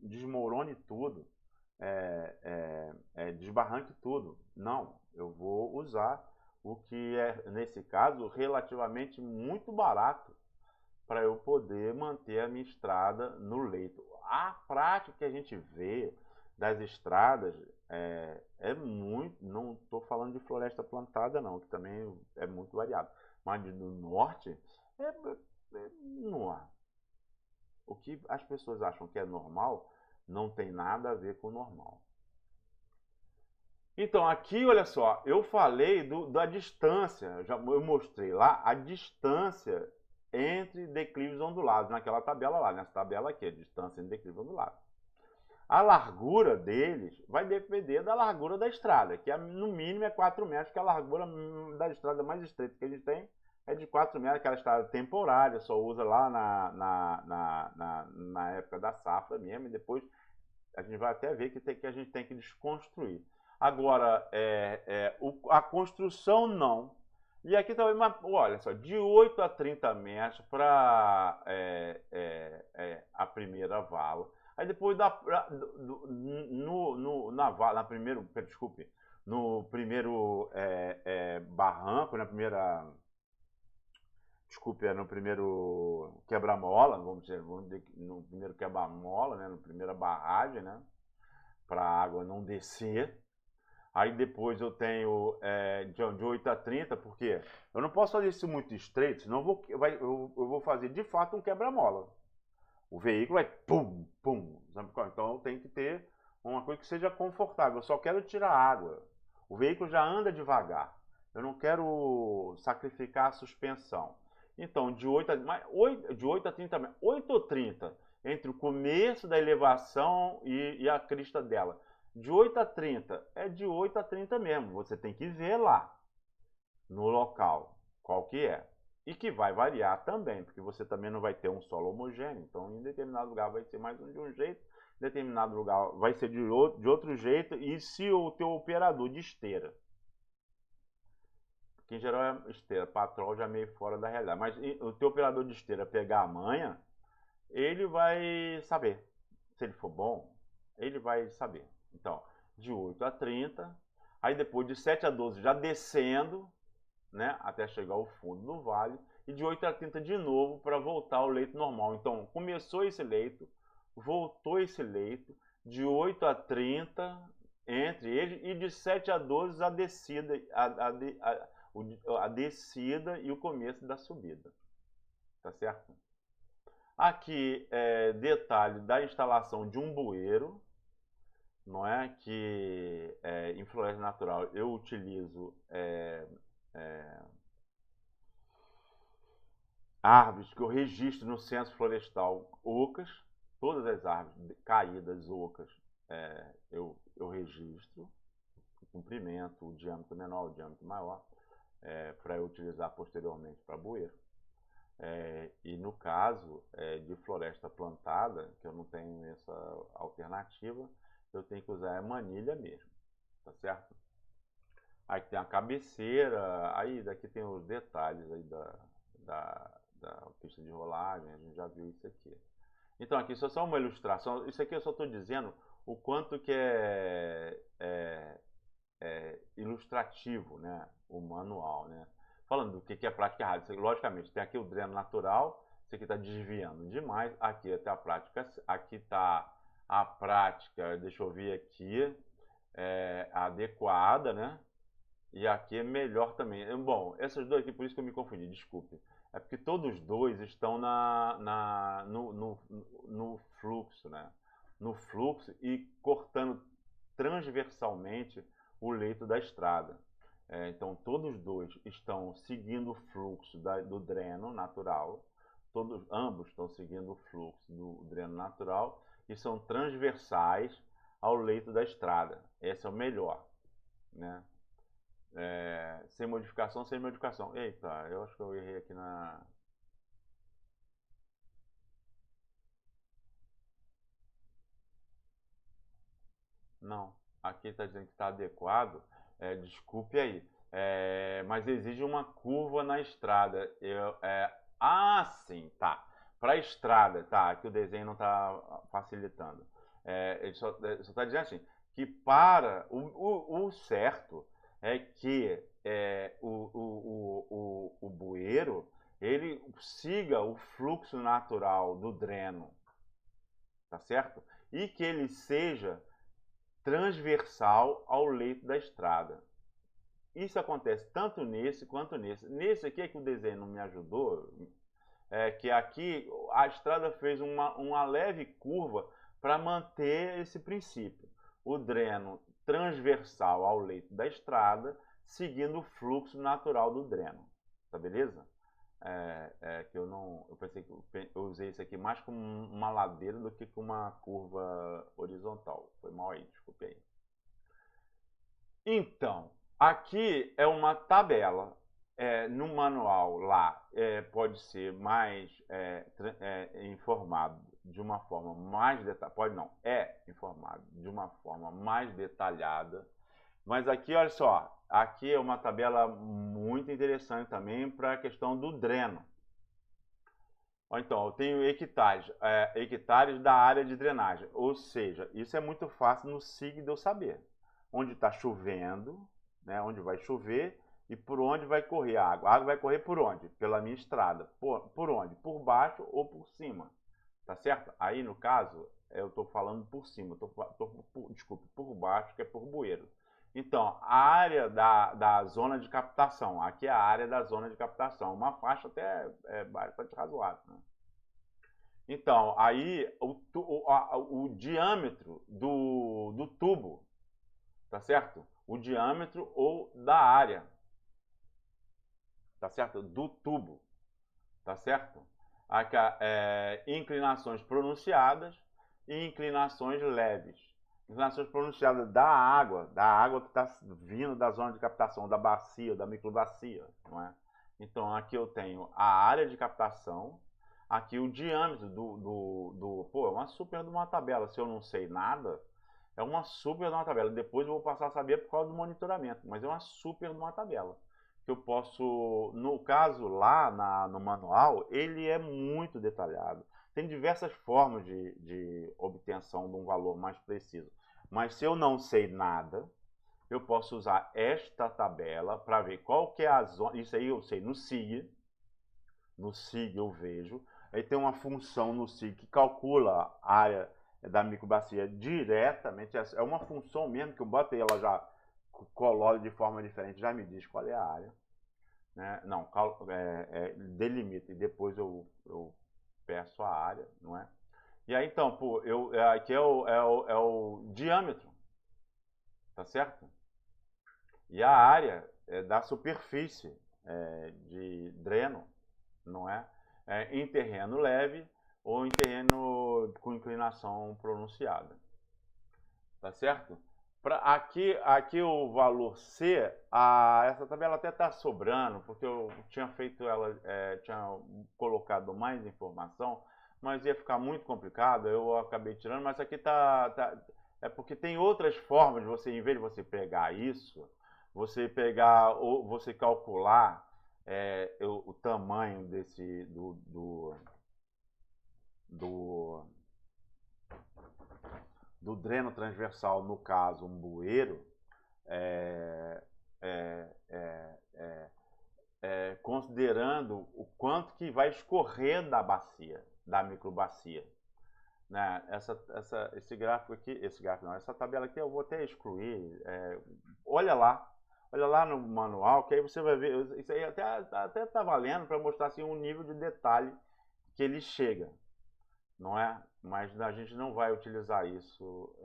desmorone tudo, desbarranque tudo. Não, eu vou usar o que é, nesse caso, relativamente muito barato para eu poder manter a minha estrada no leito. A prática que a gente vê das estradas é muito, não estou falando de floresta plantada não, que também é muito variado, mas no norte não há. O que as pessoas acham que é normal não tem nada a ver com normal. Então, aqui, olha só, eu falei da distância, eu mostrei lá a distância entre declives ondulados, naquela tabela lá, nessa tabela aqui, a distância entre declives ondulados. A largura deles vai depender da largura da estrada, que no mínimo é 4 metros, que a largura da estrada mais estreita que a gente tem é de 4 metros, aquela estrada temporária, só usa lá na época da safra mesmo, e depois a gente vai até ver que a gente tem que desconstruir. Agora, a construção não. E aqui também, olha só, de 8 a 30 metros para a primeira vala. Aí depois no primeiro barranco, no primeiro quebra-mola, vamos dizer, no primeiro quebra-mola, né, no primeira barragem, né, para a água não descer. Aí depois eu tenho de 8 a 30, porque eu não posso fazer isso muito estreito, senão eu vou fazer de fato um quebra-mola. O veículo vai pum, pum. Então eu tenho que ter uma coisa que seja confortável. Eu só quero tirar água. O veículo já anda devagar. Eu não quero sacrificar a suspensão. Então, de 8 a 30, 8 ou 30, entre o começo da elevação e a crista dela. De 8 a 30, é de 8 a 30 mesmo. Você tem que ver lá, no local, qual que é. E que vai variar também, porque você também não vai ter um solo homogêneo. Então, em determinado lugar vai ser mais de um jeito, em determinado lugar vai ser de outro jeito. E se o teu operador de esteira, que em geral é esteira, patrol já é meio fora da realidade, mas o teu operador de esteira pegar a manha, ele vai saber. Se ele for bom, ele vai saber. Então, de 8 a 30, aí depois de 7 a 12 já descendo, né, até chegar ao fundo do vale, e de 8 a 30 de novo para voltar ao leito normal. Então, começou esse leito, voltou esse leito, de 8 a 30 entre eles, e de 7 a 12 a descida, a descida e o começo da subida. Tá certo? Aqui, detalhe da instalação de um bueiro, não é? Que em floresta natural eu utilizo árvores que eu registro no Censo Florestal ocas, todas as árvores caídas ocas eu registro, o comprimento, o diâmetro menor, o diâmetro maior, para eu utilizar posteriormente para bueiro. E no caso de floresta plantada, que eu não tenho essa alternativa, eu tenho que usar a manilha mesmo, tá certo? Aí tem a cabeceira, aí daqui tem os detalhes aí da pista de rolagem, a gente já viu isso aqui. Então aqui isso é só uma ilustração, isso aqui eu só estou dizendo o quanto que é ilustrativo, né, o manual, né? Falando do que é prática errada, logicamente tem aqui o dreno natural, isso aqui está desviando demais, aqui até a prática, aqui está a prática, deixa eu ver aqui, adequada, né? E aqui é melhor também. Bom, essas duas aqui, por isso que eu me confundi, desculpe. É porque todos dois estão no fluxo, né? No fluxo e cortando transversalmente o leito da estrada. Então, todos dois estão seguindo o fluxo do dreno natural. Ambos estão seguindo o fluxo do dreno natural e são transversais ao leito da estrada. Esse é o melhor, né? Sem modificação, sem modificação. Eita, eu acho que eu errei aqui na... Não, aqui está dizendo que está adequado. Desculpe aí. Mas exige uma curva na estrada. Sim, tá. Para a estrada, tá. Aqui o desenho não está facilitando. Ele só está dizendo assim, que para o certo é que o bueiro ele siga o fluxo natural do dreno, tá certo? E que ele seja transversal ao leito da estrada. Isso acontece tanto nesse quanto nesse. Nesse aqui é que o desenho não me ajudou, que aqui a estrada fez uma leve curva para manter esse princípio. O dreno transversal ao leito da estrada, seguindo o fluxo natural do dreno. Tá beleza? Que eu pensei que eu usei isso aqui mais como uma ladeira do que como uma curva horizontal. Foi mal aí, desculpe aí. Então, aqui é uma tabela. No manual lá pode ser mais informado de uma forma mais detalhada. Pode não, informado de uma forma mais detalhada. Mas aqui, olha só, aqui é uma tabela muito interessante também para a questão do dreno. Então, eu tenho hectares da área de drenagem. Ou seja, isso é muito fácil no SIG de eu saber. Onde está chovendo, né, onde vai chover e por onde vai correr a água. A água vai correr por onde? Pela minha estrada. Por onde? Por baixo ou por cima. Tá certo? Aí, no caso, eu estou falando por cima. Desculpe, por baixo, que é por bueiro. Então, a área da zona de captação. Aqui é a área da zona de captação. Uma faixa até bastante razoável, né? Então, aí o diâmetro do tubo, tá certo? O diâmetro ou da área, tá certo? Do tubo, tá certo? Aqui, inclinações pronunciadas e inclinações leves. Inclinações pronunciadas da água que está vindo da zona de captação, da bacia, da microbacia, não é? Então, aqui eu tenho a área de captação, aqui o diâmetro Pô, é uma super de uma tabela. Se eu não sei nada, é uma super de uma tabela. Depois eu vou passar a saber por causa do monitoramento, mas é uma super de uma tabela. Que eu posso, no caso lá no manual, ele é muito detalhado. Tem diversas formas de obtenção de um valor mais preciso. Mas se eu não sei nada, eu posso usar esta tabela para ver qual que é a zona. Isso aí eu sei no SIG. No SIG eu vejo. Aí tem uma função no SIG que calcula a área da microbacia diretamente. É uma função mesmo que eu botei, ela já coloca de forma diferente, já me diz qual é a área. Né? Não, delimita e depois eu peço a área, não é? E aí então, pô, aqui é o diâmetro, tá certo? E a área da superfície de dreno, não é? Em terreno leve ou em terreno com inclinação pronunciada, tá certo? Aqui o valor C, essa tabela até está sobrando, porque eu tinha feito ela, tinha colocado mais informação, mas ia ficar muito complicado, eu acabei tirando, mas aqui é porque tem outras formas de você, em vez de você pegar isso, você pegar, ou você calcular o tamanho do dreno transversal, no caso um bueiro, considerando o quanto que vai escorrer da bacia, da microbacia, né? Esse gráfico aqui, essa tabela aqui eu vou até excluir. Olha lá no manual, que aí você vai ver. Isso aí até tá valendo para mostrar assim, um nível de detalhe que ele chega, não é? Mas a gente não vai utilizar isso,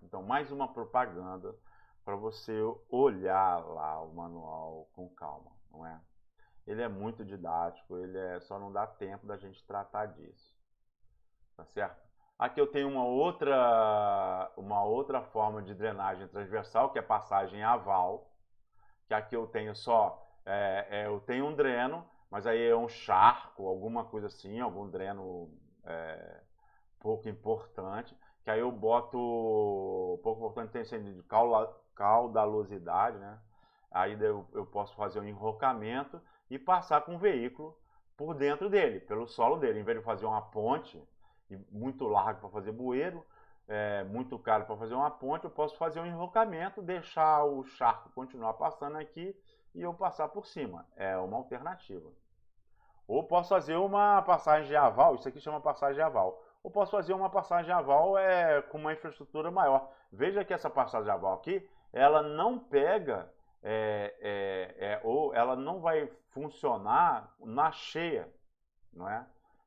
então, mais uma propaganda para você olhar lá o manual com calma, não é? Ele é muito didático, só não dá tempo da gente tratar disso, tá certo? Aqui eu tenho uma outra forma de drenagem transversal, que é passagem aval, que aqui eu tenho eu tenho um dreno, mas aí é um charco, alguma coisa assim, algum dreno pouco importante, que aí eu boto, pouco importante tem sentido de caudalosidade, né? Aí eu posso fazer um enrocamento e passar com o veículo por dentro dele, pelo solo dele, em vez de fazer uma ponte, muito largo para fazer bueiro, muito caro para fazer uma ponte, eu posso fazer um enrocamento, deixar o charco continuar passando aqui e eu passar por cima. É uma alternativa. Ou posso fazer uma passagem de aval, isso aqui chama passagem de aval. Ou posso fazer uma passagem de aval com uma infraestrutura maior. Veja que essa passagem de aval aqui, ela não pega, ou ela não vai funcionar na cheia, não é?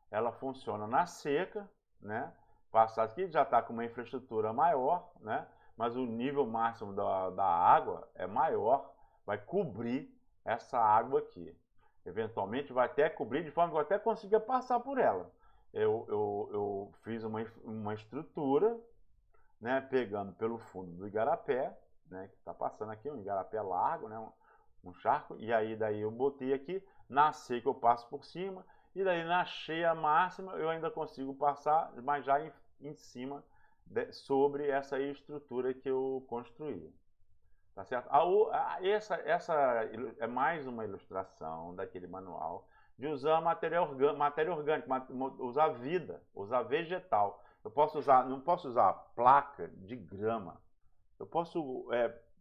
Ela funciona na seca, né? Passar aqui já está com uma infraestrutura maior, né? Mas o nível máximo da água é maior, vai cobrir essa água aqui. Eventualmente vai até cobrir de forma que eu até consiga passar por ela. Eu fiz uma estrutura, né, pegando pelo fundo do igarapé, né, que está passando aqui, um igarapé largo, né, um charco, e aí daí eu botei aqui, na seca eu passo por cima, e daí na cheia máxima eu ainda consigo passar, mas já em cima, sobre essa estrutura que eu construí. Tá certo? Essa é mais uma ilustração daquele manual de usar matéria orgânica, usar vida, usar vegetal. Não posso usar placa de grama. Eu posso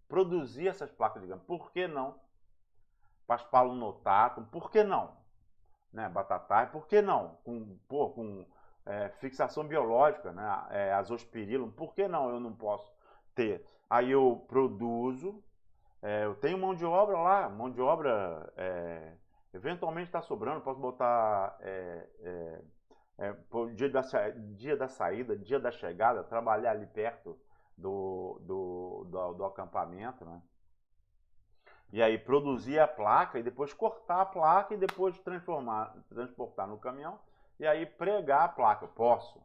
produzir essas placas de grama. Por que não? Paspalum notatum, por que não? Né? Batatai, por que não? Com fixação biológica, né? Azospirillum, por que não eu não posso ter? Aí eu produzo, eu tenho mão de obra lá, eventualmente está sobrando, posso botar dia da saída, dia da chegada, trabalhar ali perto do acampamento, né? E aí produzir a placa e depois cortar a placa e depois transportar no caminhão e aí pregar a placa. Eu posso,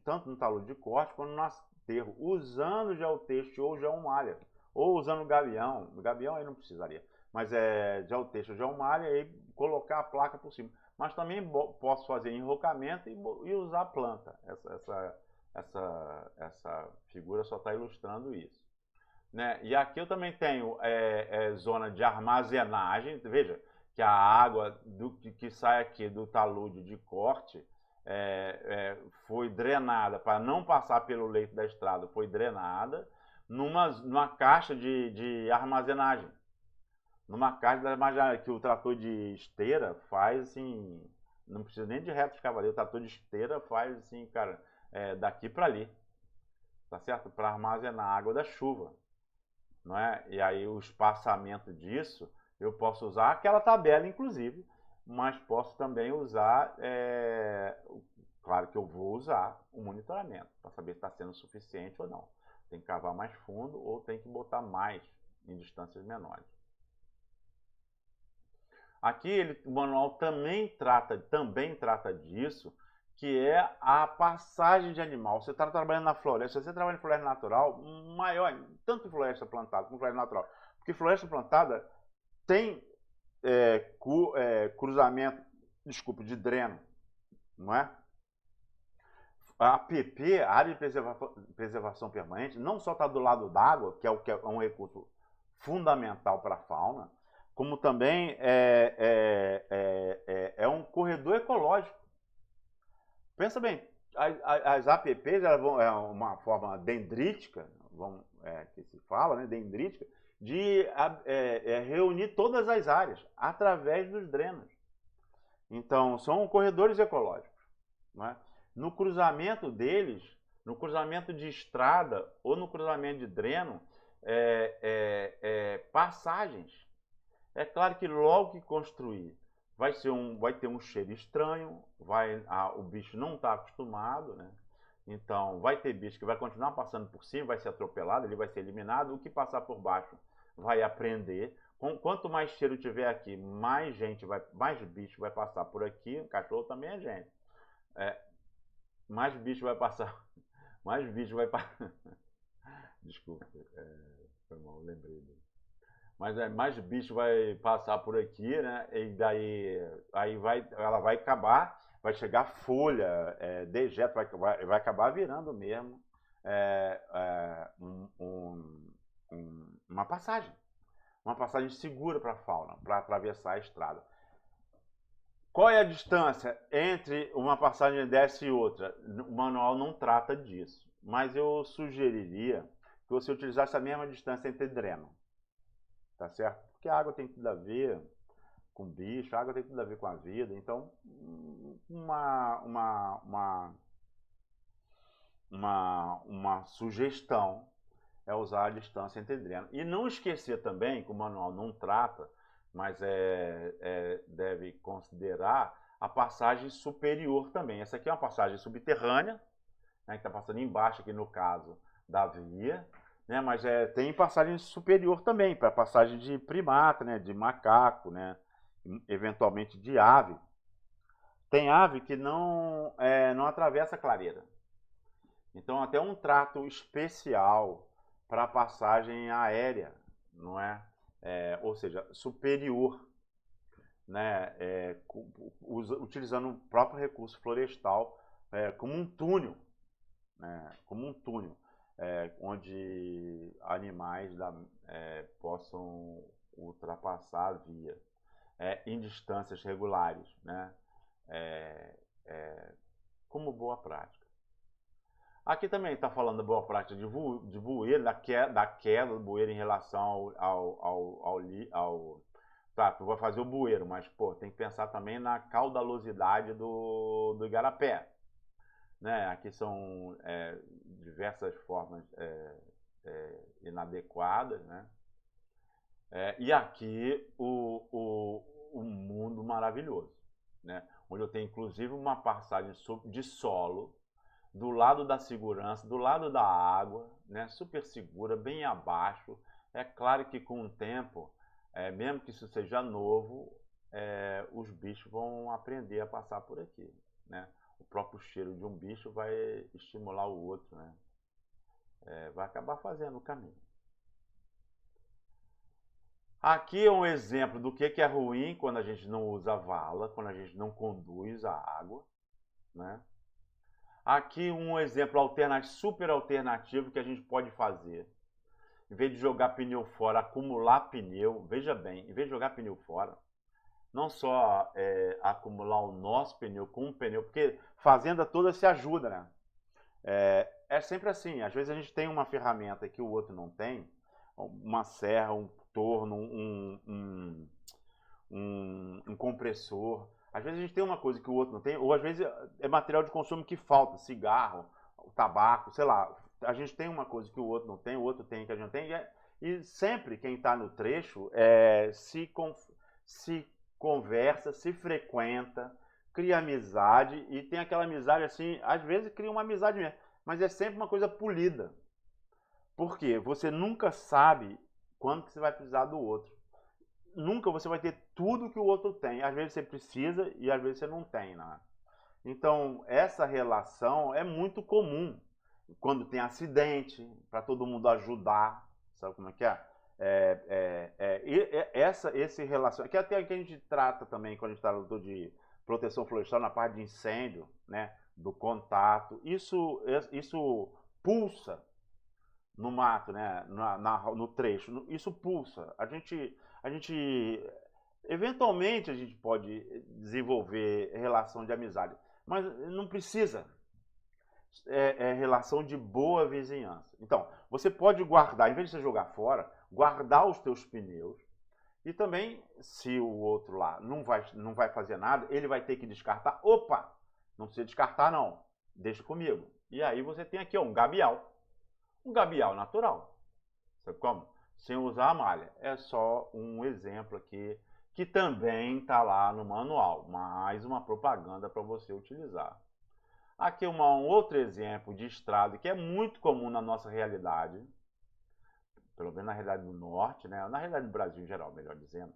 tanto no talude de corte quanto no aterro, usando geotexto ou geomalha, ou usando gabião. Gabião aí não precisaria, mas geotexto ou geomalha e aí colocar a placa por cima. Mas também posso fazer enrocamento e usar planta. Essa figura só está ilustrando isso. Né? E aqui eu também tenho zona de armazenagem. Veja que a água que sai aqui do talude de corte foi drenada, para não passar pelo leito da estrada, foi drenada numa caixa de armazenagem. Numa caixa de armazenagem que o trator de esteira faz assim, não precisa nem de reto escavadeiro, o trator de esteira faz assim, cara, daqui para ali, tá certo? Para armazenar a água da chuva. Não é? E aí o espaçamento disso, eu posso usar aquela tabela, inclusive, mas posso também usar, claro que eu vou usar o monitoramento, para saber se está sendo suficiente ou não. Tem que cavar mais fundo ou tem que botar mais em distâncias menores. Aqui o manual também trata disso, que é a passagem de animal. Você está trabalhando na floresta, se você trabalha em floresta natural, maior, tanto floresta plantada como floresta natural, porque floresta plantada tem cruzamento, de dreno, não é? A APP, a área de preservação permanente, não só está do lado d'água, que é um recurso fundamental para a fauna, como também é um corredor ecológico. Pensa bem, as APPs elas é uma forma dendrítica, que se fala, né, dendrítica, de reunir todas as áreas através dos drenos. Então, são corredores ecológicos. não é? No cruzamento deles, no cruzamento de estrada ou no cruzamento de dreno, passagens. É claro que logo que construir, vai ter um cheiro estranho, o bicho não está acostumado, né? Então, vai ter bicho que vai continuar passando por cima, vai ser atropelado, ele vai ser eliminado. O que passar por baixo vai aprender. Quanto mais cheiro tiver aqui, mais bicho vai passar por aqui. O cachorro também é gente. Mais bicho vai passar. Mais bicho vai passar. Desculpa, foi mal, lembrei dele. Mas mais bicho vai passar por aqui, né? E daí ela vai acabar, vai chegar folha, dejeto, vai acabar virando mesmo uma passagem. Uma passagem segura para a fauna, para atravessar a estrada. Qual é a distância entre uma passagem dessa e outra? O manual não trata disso, mas eu sugeriria que você utilizasse a mesma distância entre dreno. Tá certo? Porque a água tem tudo a ver com o bicho, a água tem tudo a ver com a vida. Então, uma sugestão é usar a distância entre dreno. E não esquecer também, que o manual não trata, mas deve considerar a passagem superior também. Essa aqui é uma passagem subterrânea, né, que está passando embaixo, aqui no caso da via, né, mas tem passagem superior também, para passagem de primata, né, de macaco, né, eventualmente de ave. Tem ave que não atravessa a clareira. Então, até um trato especial para a passagem aérea, não é? Ou seja, superior, né? Utilizando o próprio recurso florestal como um túnel, né? Como um túnel, onde animais possam ultrapassar a via em distâncias regulares, né? Como boa prática. Aqui também está falando da boa prática de bueiro, da queda do bueiro em relação Tá, tu vai fazer o bueiro, mas pô, tem que pensar também na caudalosidade do igarapé. Né? Aqui são diversas formas inadequadas, né? E aqui o mundo maravilhoso, né? Onde eu tenho inclusive uma passagem de solo do lado da segurança, do lado da água, né? Super segura, bem abaixo. É claro que com o tempo, mesmo que isso seja novo, os bichos vão aprender a passar por aqui, né? O próprio cheiro de um bicho vai estimular o outro, né? Vai acabar fazendo o caminho. Aqui é um exemplo do que é ruim quando a gente não usa vala, quando a gente não conduz a água, né? Aqui um exemplo alternativo, super alternativo que a gente pode fazer. Em vez de jogar pneu fora, acumular pneu, veja bem, em vez de jogar pneu fora, não só acumular o nosso pneu com um pneu, porque fazenda toda se ajuda, né? É sempre assim, às vezes a gente tem uma ferramenta que o outro não tem, uma serra, um torno, um compressor. Às vezes a gente tem uma coisa que o outro não tem, ou às vezes é material de consumo que falta, cigarro, tabaco, sei lá. A gente tem uma coisa que o outro não tem, o outro tem que a gente não tem. E sempre quem está no trecho se conversa, se frequenta, cria amizade, e tem aquela amizade assim, às vezes cria uma amizade mesmo, mas é sempre uma coisa polida. Por quê? Você nunca sabe quando que você vai precisar do outro. Nunca você vai ter tudo que o outro tem. Às vezes você precisa e às vezes você não tem, né? Então, essa relação é muito comum. Quando tem acidente, para todo mundo ajudar, sabe como é que é? Esse relação, que até que a gente trata também quando a gente está de proteção florestal na parte de incêndio, né? Do contato, isso pulsa no mato, né? No trecho, isso pulsa. A gente eventualmente a gente pode desenvolver relação de amizade, mas não precisa. Relação de boa vizinhança. Então, você pode guardar, em vez de você jogar fora, guardar os teus pneus, e também, se o outro lá não vai fazer nada, ele vai ter que descartar. Opa! Não precisa descartar, não. Deixa comigo. E aí você tem aqui ó, um gabial. Um gabial natural. Sabe como? Sem usar a malha. É só um exemplo aqui que também está lá no manual. Mais uma propaganda para você utilizar. Aqui um outro exemplo de estrada que é muito comum na nossa realidade. Pelo menos na realidade do norte, né? Na realidade do Brasil em geral, melhor dizendo.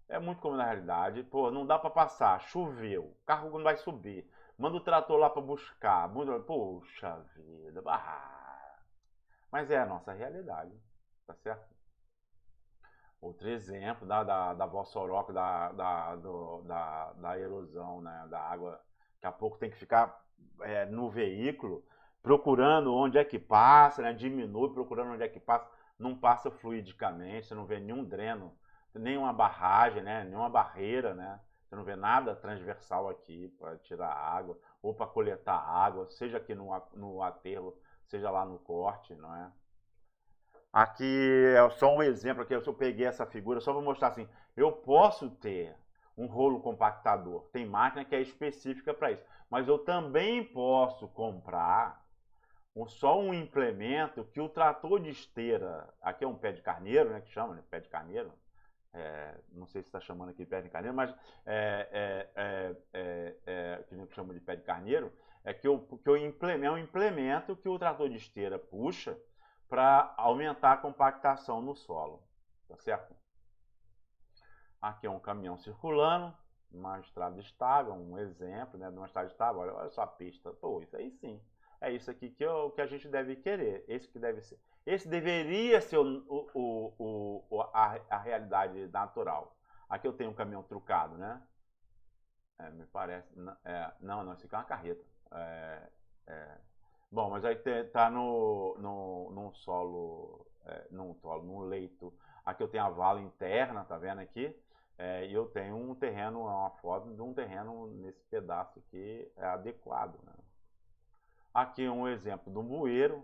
É muito comum na realidade. Pô, não dá para passar, choveu, o carro não vai subir. Manda o trator lá para buscar. Poxa vida. Mas é a nossa realidade, tá certo? Outro exemplo da Vossoroca, da erosão, né? Da água. Daqui a pouco tem que ficar no veículo, procurando onde é que passa, né? Diminui, procurando onde é que passa. Não passa fluidicamente, você não vê nenhum dreno, nenhuma barragem, né? Nenhuma barreira, né? Você não vê nada transversal aqui para tirar água ou para coletar água, seja aqui no aterro, seja lá no corte, não é? Aqui é só um exemplo, aqui eu peguei essa figura só para mostrar assim, eu posso ter um rolo compactador, tem máquina que é específica para isso, mas eu também posso comprar só um implemento que o trator de esteira, aqui é um pé de carneiro, né, que chama, né, pé de carneiro, não sei se está chamando aqui de pé de carneiro, mas que nem chama de pé de carneiro, é que eu implemento, é um implemento que o trator de esteira puxa para aumentar a compactação no solo, tá certo? Aqui é um caminhão circulando, uma estrada estável, um exemplo, né, de uma estrada estável. Olha só a pista, pô, isso aí sim. É isso aqui que a gente deve querer, esse que deve ser. Esse deveria ser a realidade natural. Aqui eu tenho um caminhão trucado, né? Me parece. Não, isso aqui é uma carreta. É, Bom, mas aí tá num solo, num leito. Aqui eu tenho a vala interna, tá vendo aqui? E eu tenho um terreno, uma foto de um terreno nesse pedaço aqui adequado, né? Aqui um exemplo de um bueiro,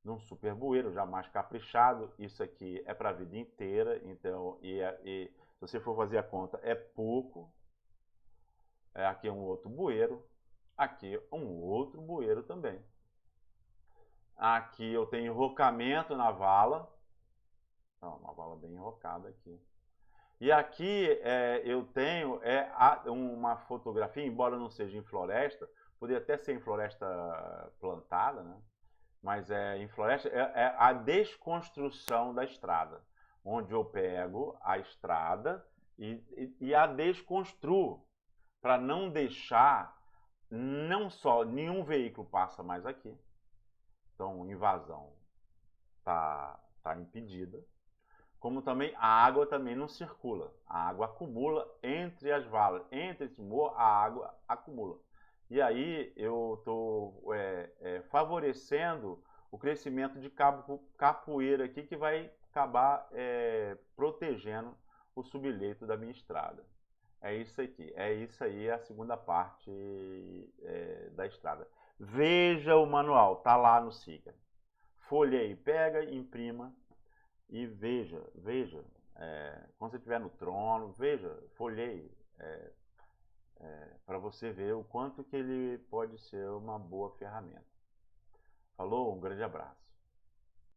de um super bueiro, já mais caprichado. Isso aqui é para a vida inteira, então, se você for fazer a conta, é pouco. Aqui um outro bueiro, aqui um outro bueiro também. Aqui eu tenho enrocamento na vala. Uma vala bem enrocada aqui. E aqui eu tenho uma fotografia, embora não seja em floresta, poderia até ser em floresta plantada, né? Mas em floresta é a desconstrução da estrada, onde eu pego a estrada e a desconstruo, para não deixar, não só nenhum veículo passa mais aqui, então invasão tá impedida, como também a água também não circula. A água acumula entre as valas, entre esse morro, a água acumula. E aí eu estou favorecendo o crescimento de capoeira aqui, que vai acabar protegendo o subleito da minha estrada. É isso aqui, é isso aí, a segunda parte da estrada. Veja o manual, tá lá no SIGA. Folheie, pega, imprima e veja. Quando você estiver no trono, veja, folheie, para você ver o quanto que ele pode ser uma boa ferramenta. Falou? Um grande abraço.